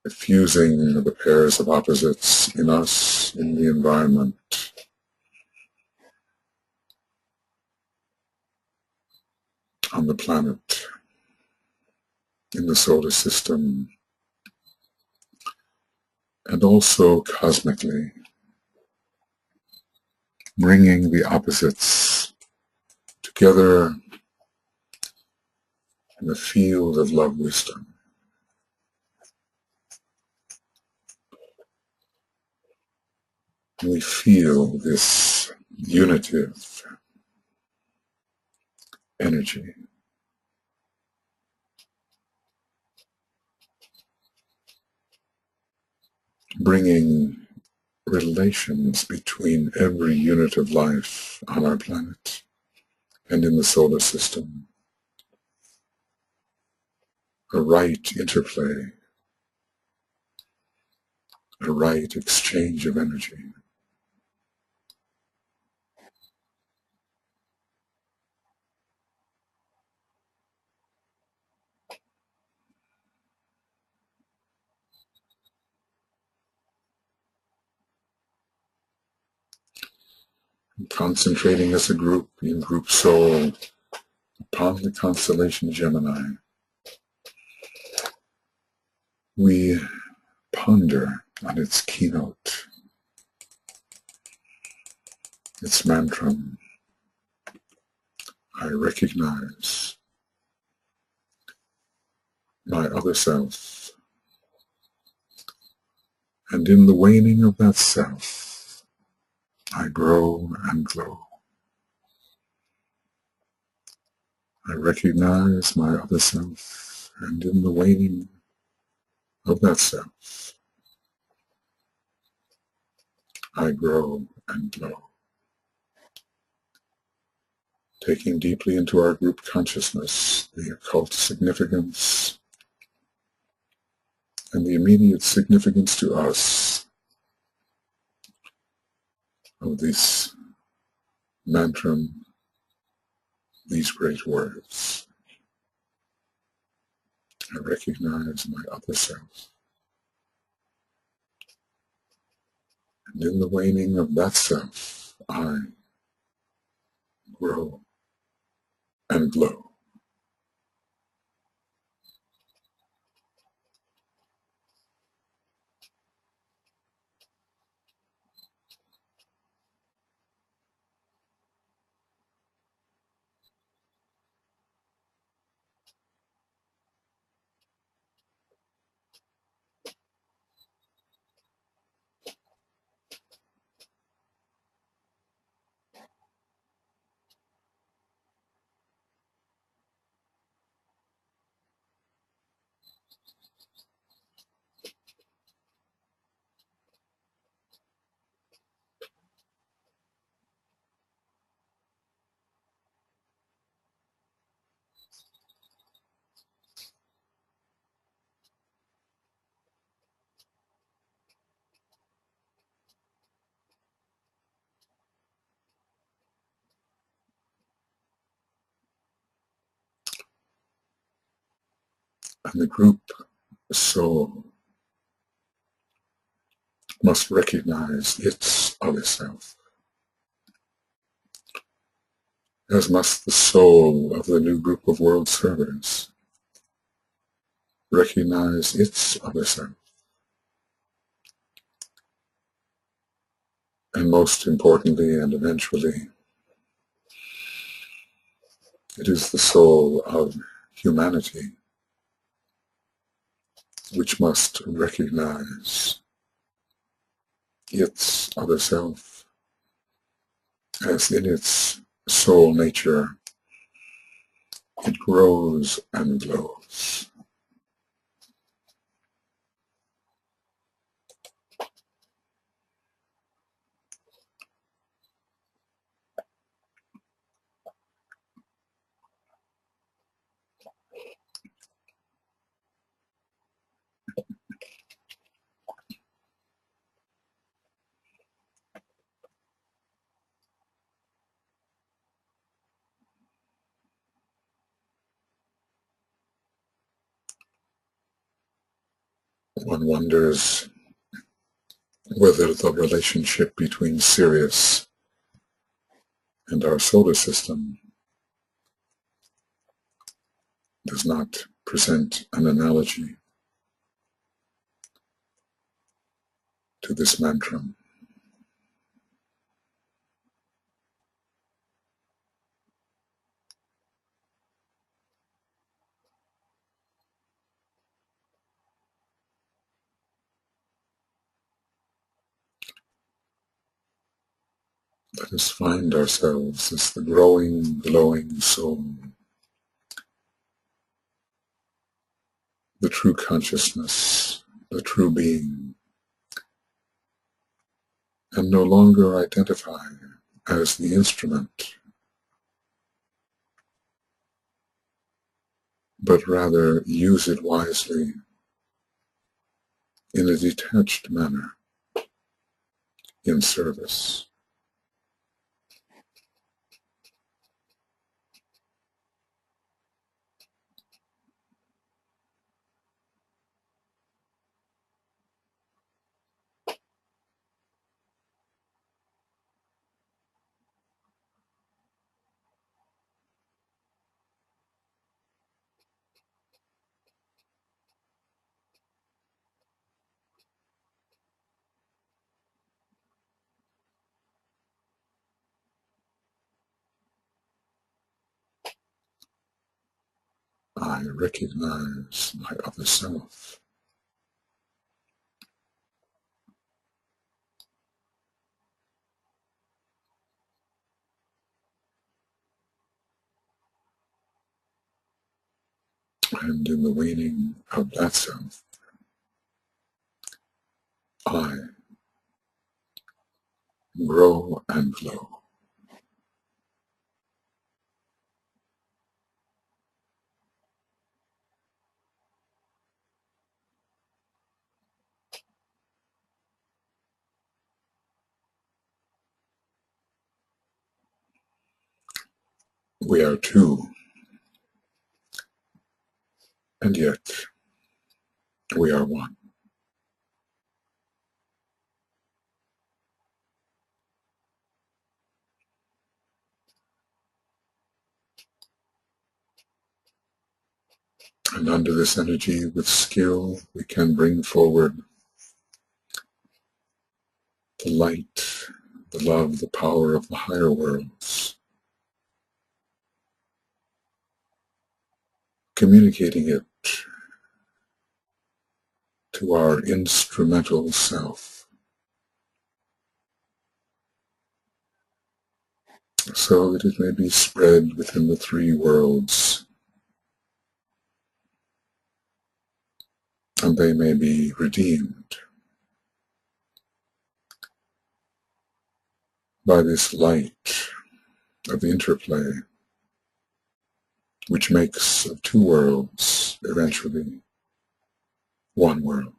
fusing the pairs of opposites in us, in the environment, on the planet, in the solar system, and also cosmically, bringing the opposites together in the field of love wisdom. We feel this unitive energy bringing relations between every unit of life on our planet and in the solar system. A right interplay, a right exchange of energy. Concentrating as a group in group soul upon the constellation Gemini, we ponder on its keynote, its mantra. I recognize my other self, and in the waning of that self, I grow and glow. I recognize my other self, and in the waning of that self, I grow and glow. Taking deeply into our group consciousness the occult significance and the immediate significance to us of this mantra, these great words. I recognize my other self, and in the waning of that self, I grow and glow. And the group soul must recognize its other self, as must the soul of the new group of world servers recognize its other self, And most importantly and eventually, it is the soul of humanity which must recognize its other self as in its soul nature it grows and glows. One wonders whether the relationship between Sirius and our solar system does not present an analogy to this mantra. Let us find ourselves as the growing, glowing soul, the true consciousness, the true being, and no longer identify as the instrument, but rather use it wisely in a detached manner in service. I recognize my other self. And in the waning of that self, I grow and glow. We are two, and yet we are one. And under this energy, with skill, we can bring forward the light, the love, the power of the higher worlds, communicating it to our instrumental self, so that it may be spread within the three worlds, and they may be redeemed by this light of interplay, which makes of two worlds eventually one world.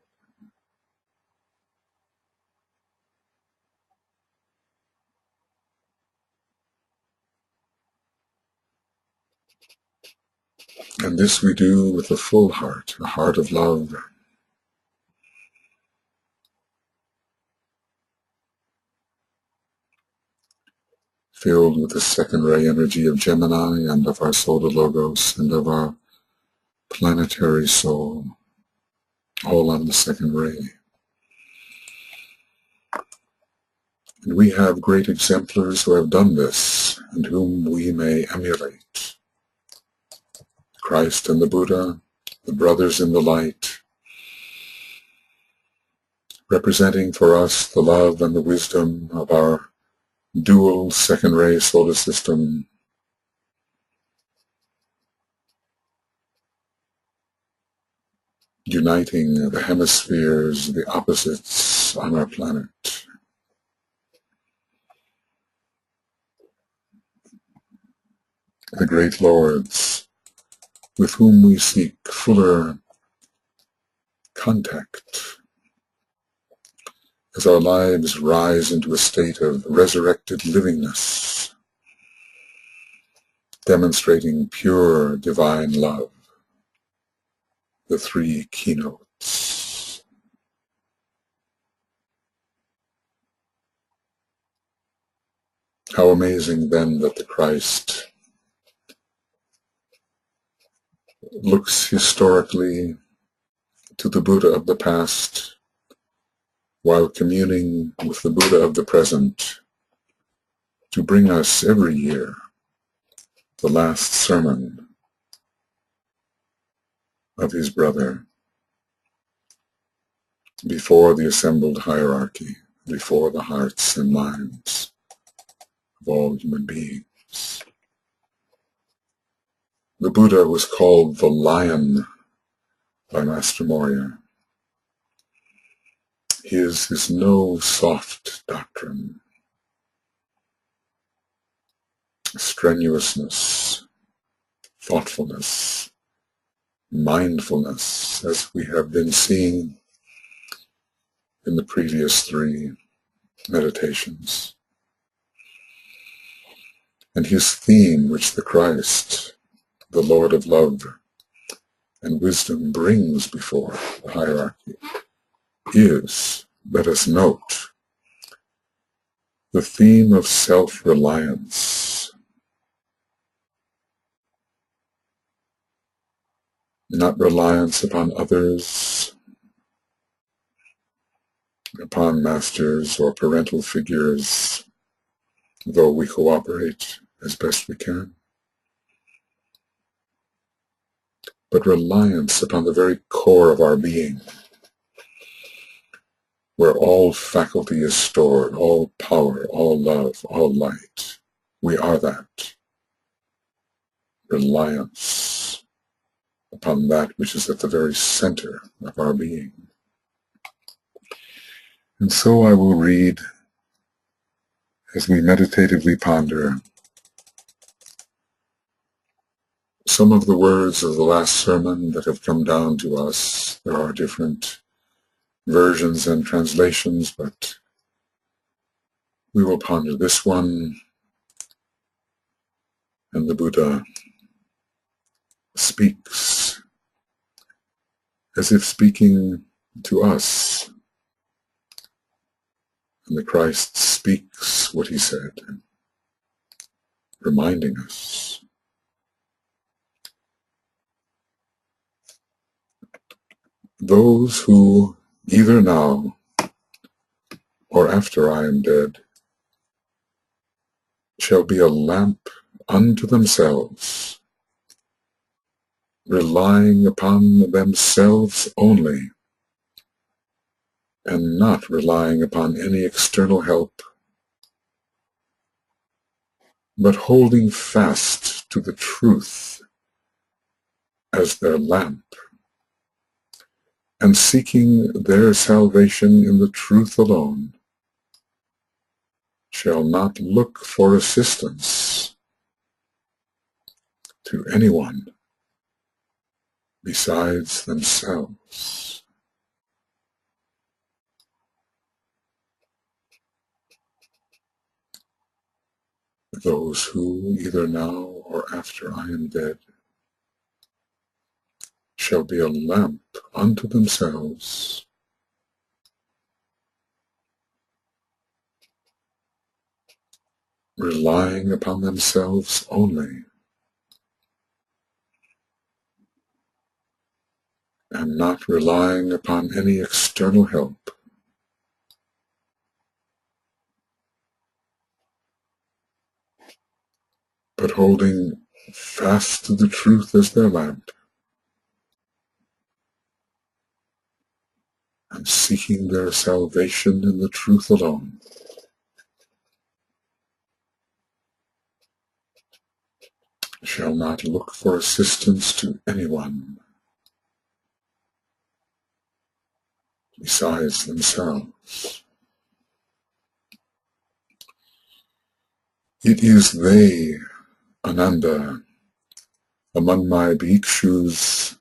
And this we do with a full heart, a heart of love, filled with the second ray energy of Gemini and of our solar logos and of our planetary soul, all on the second ray. And we have great exemplars who have done this, and whom we may emulate. Christ and the Buddha, the brothers in the light, representing for us the love and the wisdom of our dual second-ray solar system, uniting the hemispheres, the opposites on our planet. The great lords with whom we seek fuller contact as our lives rise into a state of resurrected livingness, demonstrating pure divine love, the three keynotes. How amazing then that the Christ looks historically to the Buddha of the past while communing with the Buddha of the present to bring us every year the last sermon of his brother before the assembled hierarchy, before the hearts and minds of all human beings. The Buddha was called the Lion by Master Moria. His is no soft doctrine. Strenuousness, thoughtfulness, mindfulness, as we have been seeing in the previous three meditations. And his theme, which the Christ, the Lord of love and wisdom, brings before the hierarchy, is, let us note, the theme of self-reliance. Not reliance upon others, upon masters or parental figures, though we cooperate as best we can, but reliance upon the very core of our being, where all faculty is stored, all power, all love, all light. We are that. Reliance upon that which is at the very center of our being. And so I will read, as we meditatively ponder, some of the words of the last sermon that have come down to us. There are different versions and translations, but we will ponder this one. And the Buddha speaks as if speaking to us. And the Christ speaks what he said, reminding us. Those who, either now or after I am dead, shall be a lamp unto themselves, relying upon themselves only, and not relying upon any external help, but holding fast to the truth as their lamp, and seeking their salvation in the truth alone, shall not look for assistance to anyone besides themselves. Those who, either now or after I am dead, shall be a lamp unto themselves, relying upon themselves only, and not relying upon any external help, but holding fast to the truth as their lamp, and seeking their salvation in the truth alone. Shall not look for assistance to anyone besides themselves. It is they, Ananda, among my bhikshus,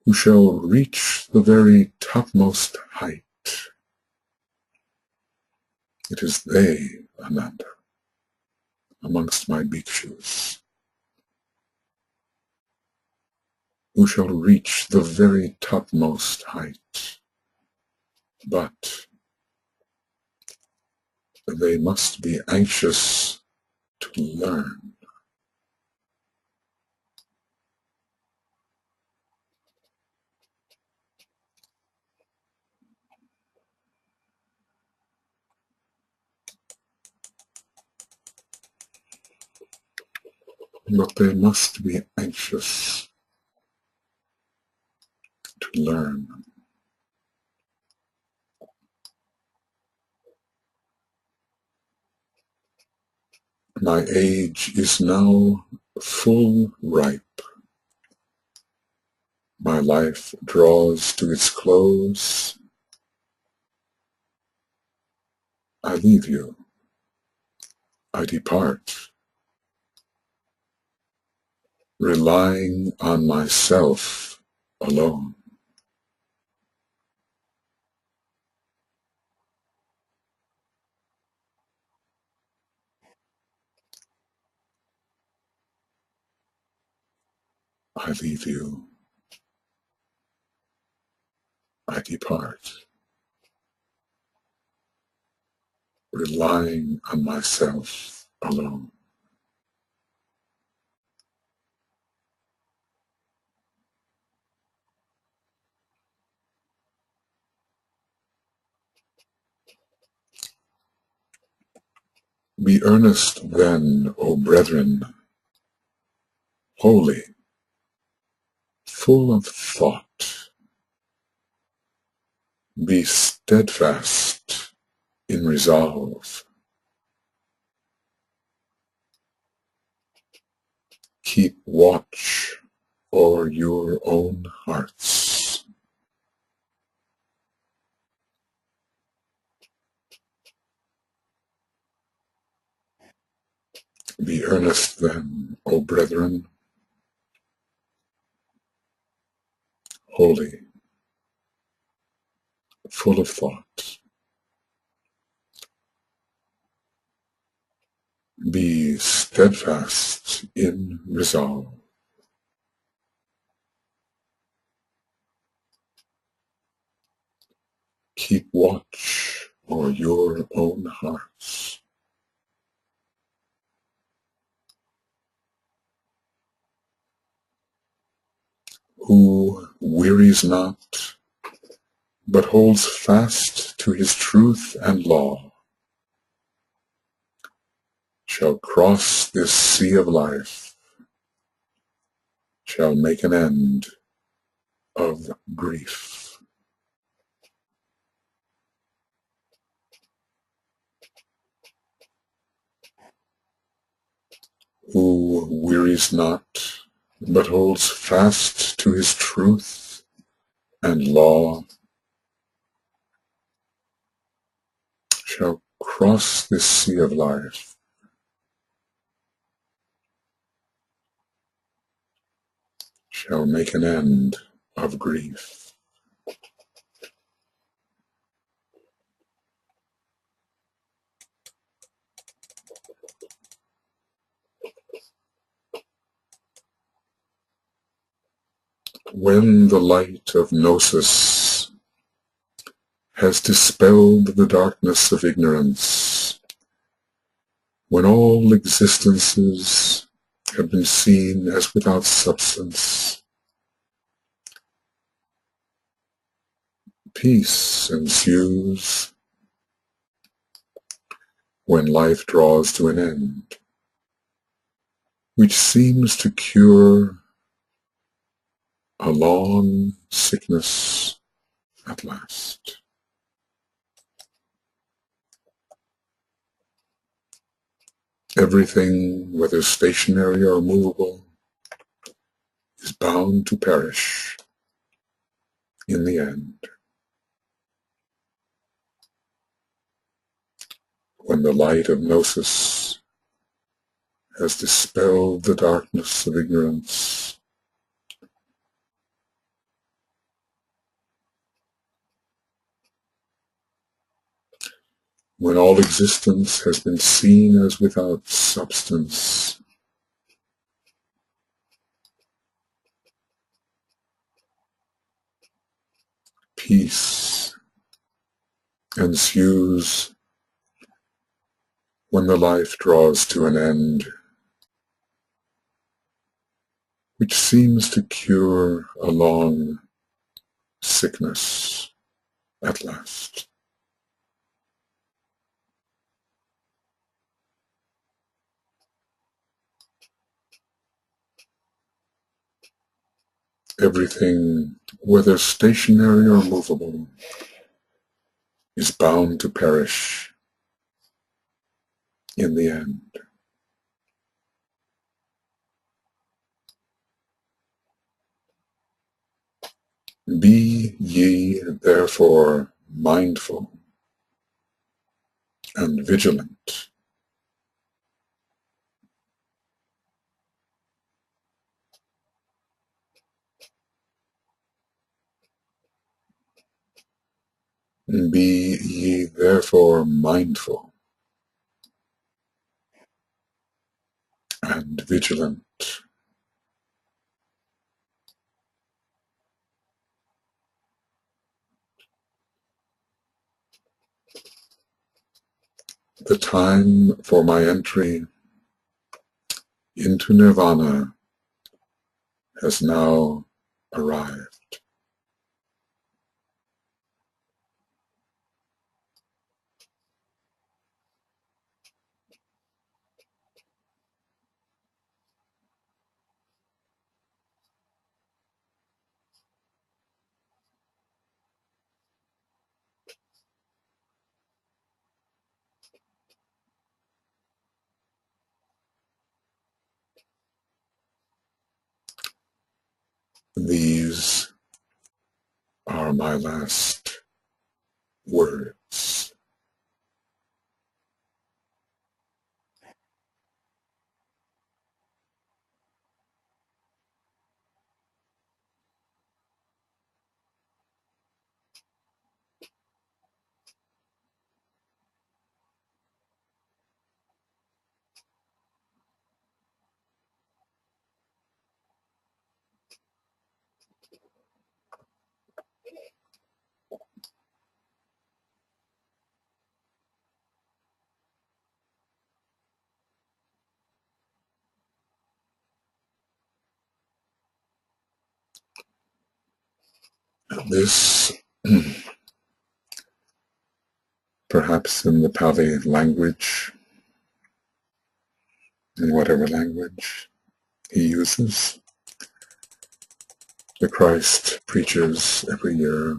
who shall reach the very topmost height. It is they, Ananda, amongst my bhikshus, who shall reach the very topmost height. But they must be anxious to learn. But they must be anxious to learn. My age is now full ripe. My life draws to its close. I leave you. I depart, relying on myself alone. I leave you. I depart, relying on myself alone. Be earnest then, O brethren, holy, full of thought. Be steadfast in resolve. Keep watch o'er your own hearts. Be earnest then, O brethren, holy, full of thought. Be steadfast in resolve. Keep watch o'er your own hearts. Who wearies not, but holds fast to his truth and law, shall cross this sea of life, shall make an end of grief. Who wearies not, but holds fast to his truth and law, shall cross this sea of life, shall make an end of grief. When the light of gnosis has dispelled the darkness of ignorance, when all existences have been seen as without substance, peace ensues. When life draws to an end, which seems to cure a long sickness at last. Everything, whether stationary or movable, is bound to perish in the end. When the light of gnosis has dispelled the darkness of ignorance, when all existence has been seen as without substance, peace ensues. When the life draws to an end, which seems to cure a long sickness at last. Everything, whether stationary or movable, is bound to perish in the end. Be ye therefore mindful and vigilant. Be ye therefore mindful and vigilant. The time for my entry into nirvana has now arrived. These are my last words. This, perhaps in the Pali language, in whatever language he uses, the Christ preaches every year.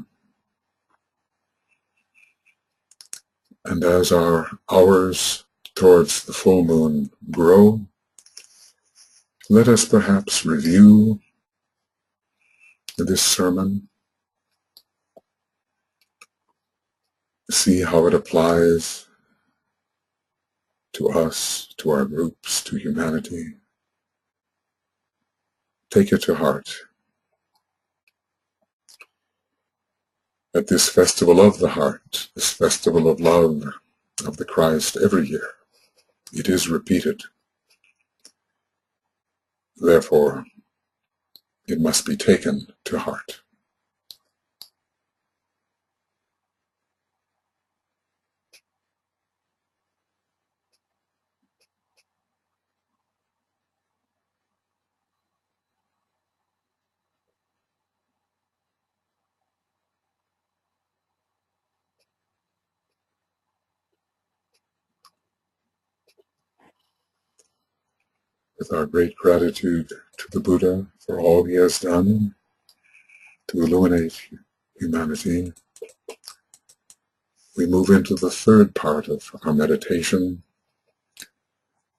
And as our hours towards the full moon grow, let us perhaps review this sermon, see how it applies to us, to our groups, to humanity. Take it to heart. At this festival of the heart, this festival of love of the Christ every year, it is repeated. Therefore, it must be taken to heart. with our great gratitude to the Buddha for all he has done to illuminate humanity, we move into the third part of our meditation,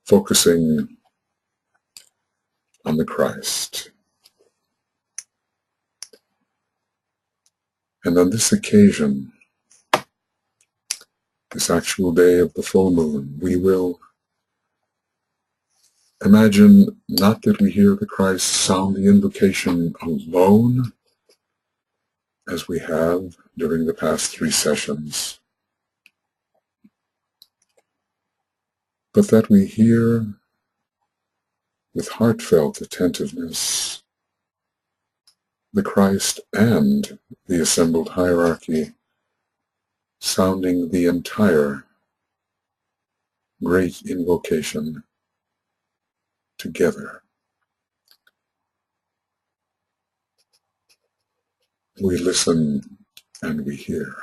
focusing on the Christ. And on this occasion, this actual day of the full moon, we will imagine not that we hear the Christ sound the invocation alone, as we have during the past 3 sessions, but that we hear with heartfelt attentiveness the Christ and the assembled hierarchy sounding the entire great invocation together. We listen and we hear.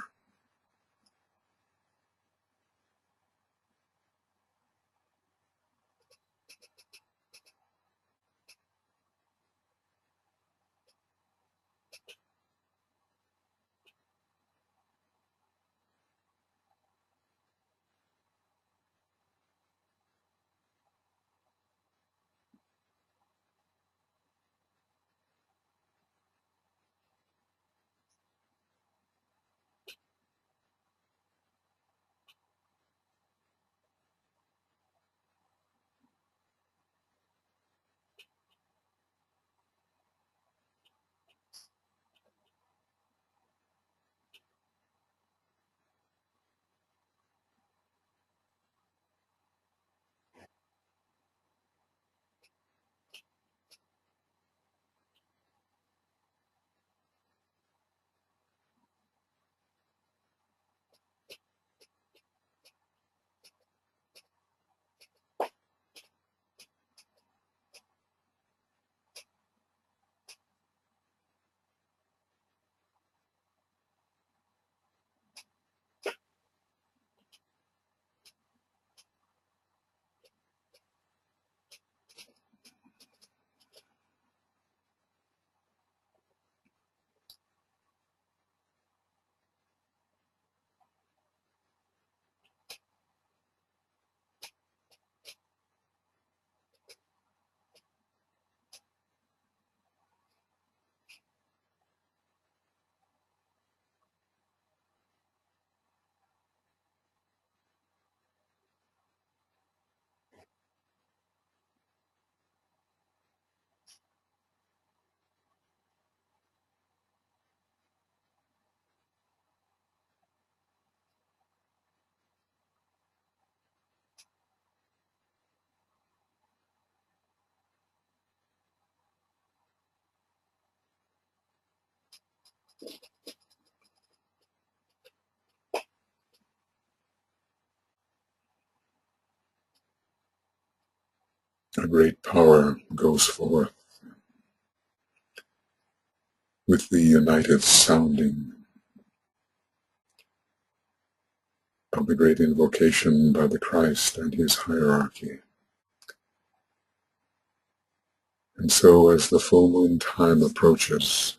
A great power goes forth with the united sounding of the great invocation by the Christ and his hierarchy. And so as the full moon time approaches,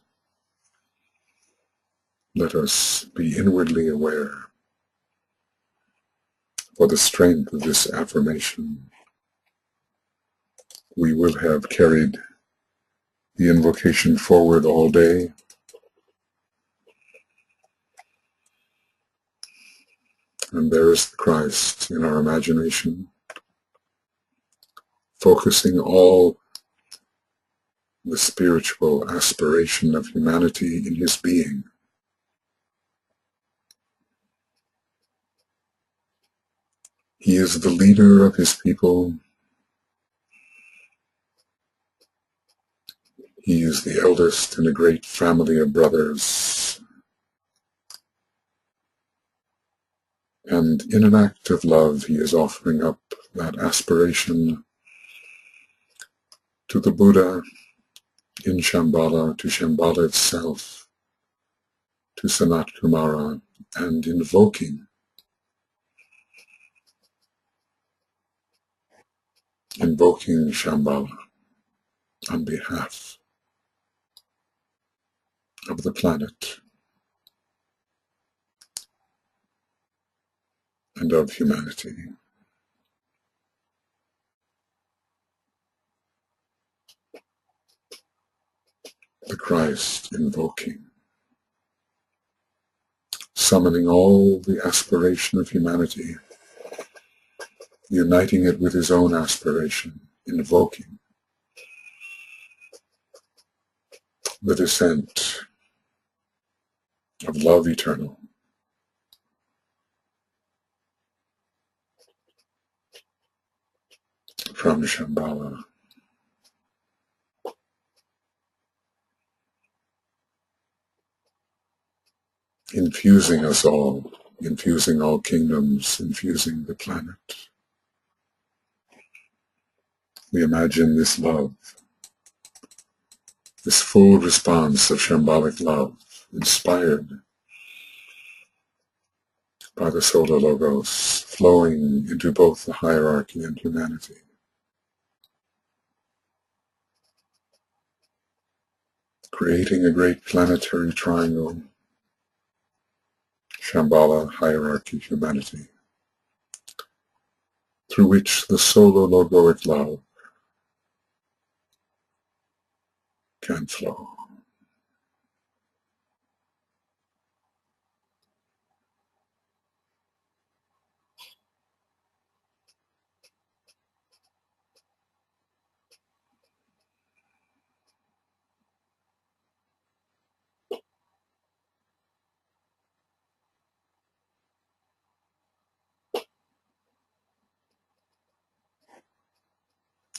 let us be inwardly aware for the strength of this affirmation. We will have carried the invocation forward all day, and there is the Christ in our imagination, focusing all the spiritual aspiration of humanity in his being. He is the leader of his people. He is the eldest in a great family of brothers. And in an act of love, he is offering up that aspiration to the Buddha in Shambhala, to Shambhala itself, to Sanat Kumara, and invoking invoking Shambhala on behalf of the planet and of humanity. The Christ invoking, summoning all the aspiration of humanity, uniting it with his own aspiration, invoking the descent of love eternal from Shambhala, infusing us all, infusing all kingdoms, infusing the planet. We imagine this love, this full response of Shambhalic love, inspired by the Solar Logos, flowing into both the hierarchy and humanity. Creating a great planetary triangle, Shambhala, hierarchy, humanity, through which the Solar Logoic love can flow.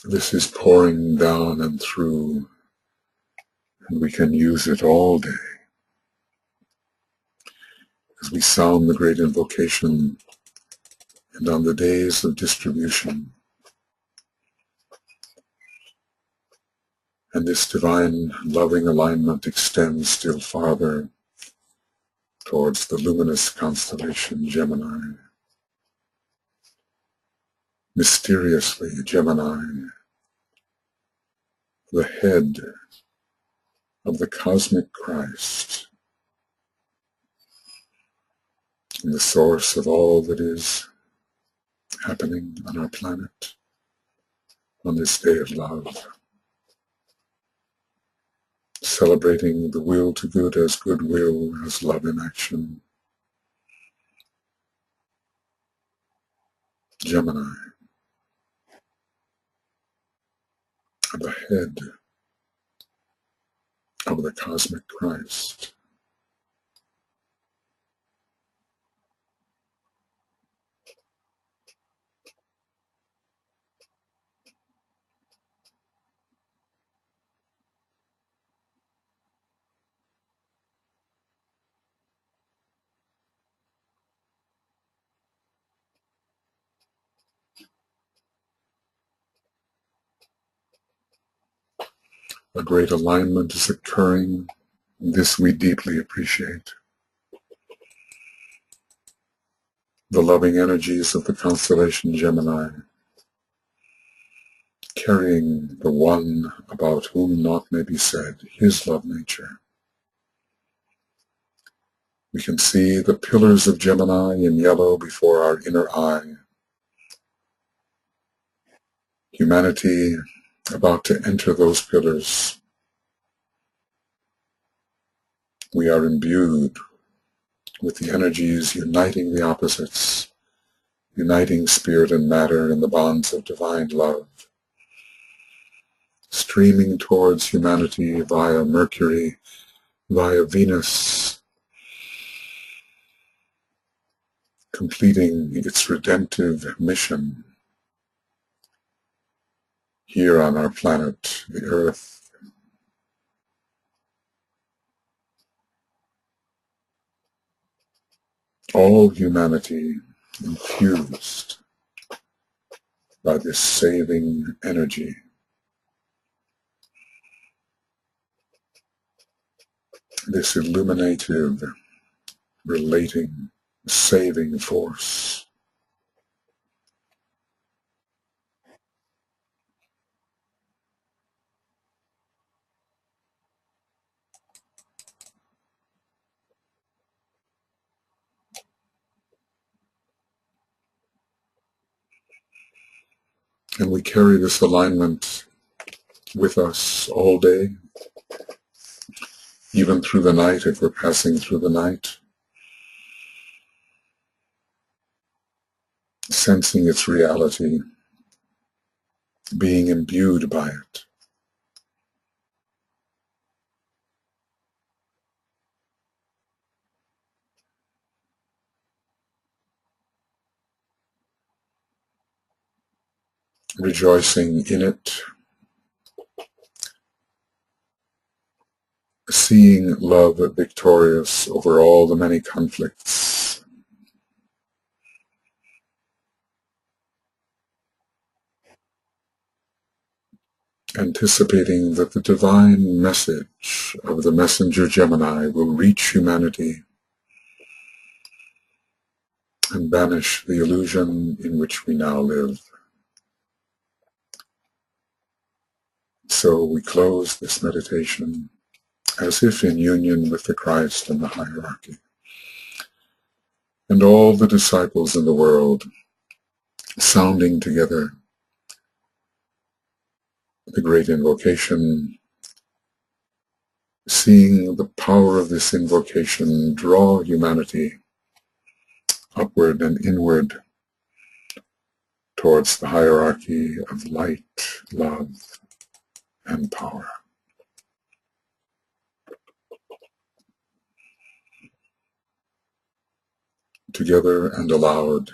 This is pouring down and through, and we can use it all day as we sound the great invocation, and on the days of distribution. And this divine loving alignment extends still farther towards the luminous constellation Gemini. Mysteriously, Gemini, the head of the cosmic Christ, and the source of all that is happening on our planet on this day of love, celebrating the will to good as goodwill, as love in action. Gemini, the head of the cosmic Christ. A great alignment is occurring. This we deeply appreciate. The loving energies of the constellation Gemini, carrying the one about whom naught may be said, his love nature. We can see the pillars of Gemini in yellow before our inner eye. Humanity about to enter those pillars. We are imbued with the energies uniting the opposites, uniting spirit and matter in the bonds of divine love, streaming towards humanity via Mercury, via Venus, completing its redemptive mission here on our planet, the Earth. All humanity infused by this saving energy, this illuminative, relating, saving force. And we carry this alignment with us all day, even through the night if we're passing through the night, sensing its reality, being imbued by it. Rejoicing in it, seeing love victorious over all the many conflicts, anticipating that the divine message of the messenger Gemini will reach humanity and banish the illusion in which we now live. So we close this meditation as if in union with the Christ and the hierarchy, and all the disciples in the world sounding together the great invocation, seeing the power of this invocation draw humanity upward and inward towards the hierarchy of light, love, and power. Together and aloud,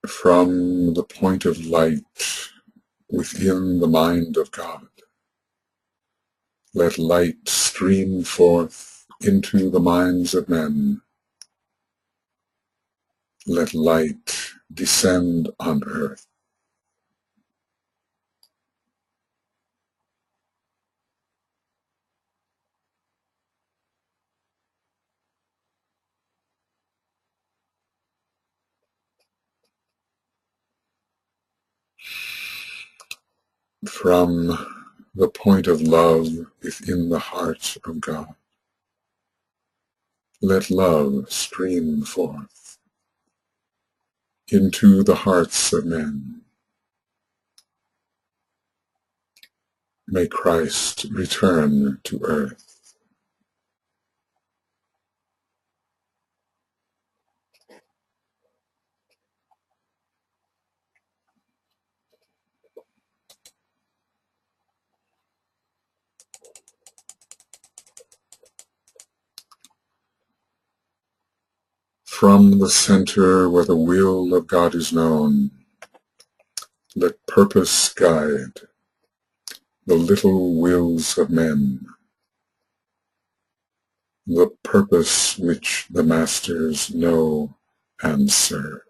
from the point of light within the mind of God, let light stream forth into the minds of men. Let light descend on earth. From the point of love within the heart of God, let love stream forth into the hearts of men. May Christ return to earth. From the center where the will of God is known, let purpose guide the little wills of men, the purpose which the masters know and serve.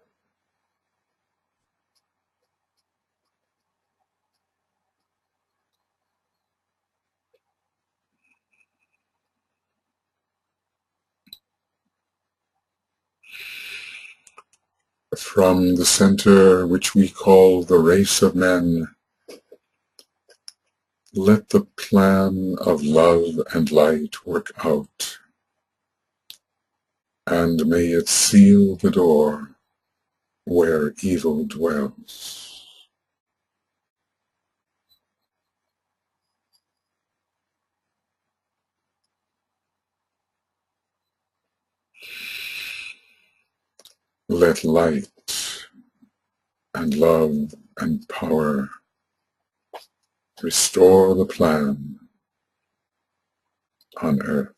From the center which we call the race of men, let the plan of love and light work out, and may it seal the door where evil dwells. Let light and love and power restore the plan on earth.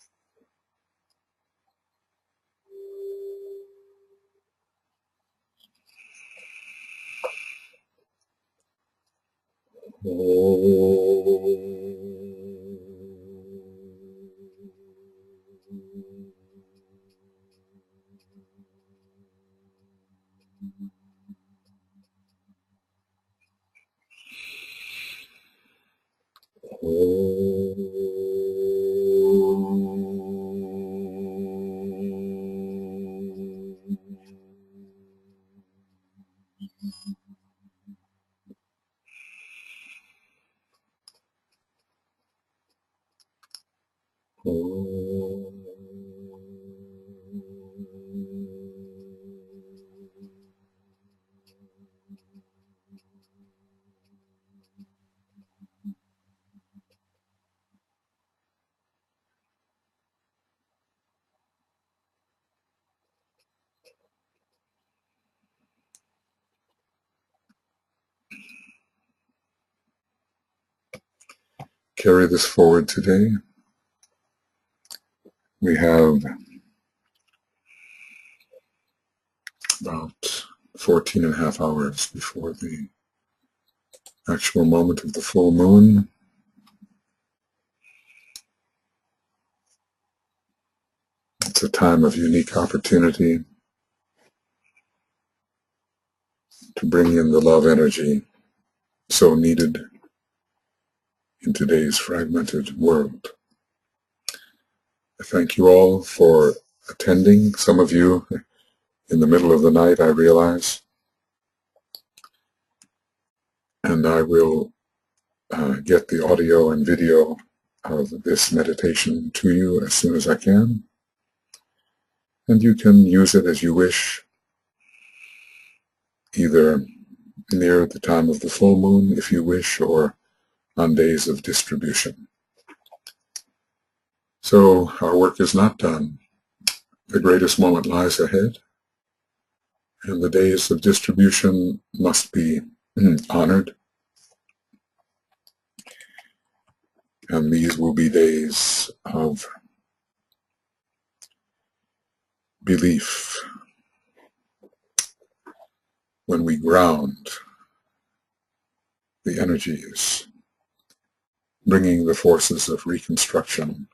carry this forward today. We have about 14 and a half hours before the actual moment of the full moon. It's a time of unique opportunity to bring in the love energy so needed in today's fragmented world. I thank you all for attending. Some of you in the middle of the night, I realize. And I will get the audio and video of this meditation to you as soon as I can. And you can use it as you wish, either near the time of the full moon, if you wish, or on days of distribution. So our work is not done. The greatest moment lies ahead, and the days of distribution must be honored. And these will be days of belief, when we ground the energies, bringing the forces of reconstruction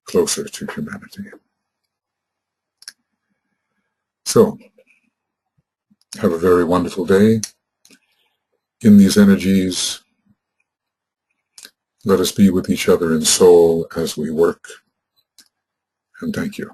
closer to humanity. So, have a very wonderful day. In these energies, let us be with each other in soul as we work, and thank you.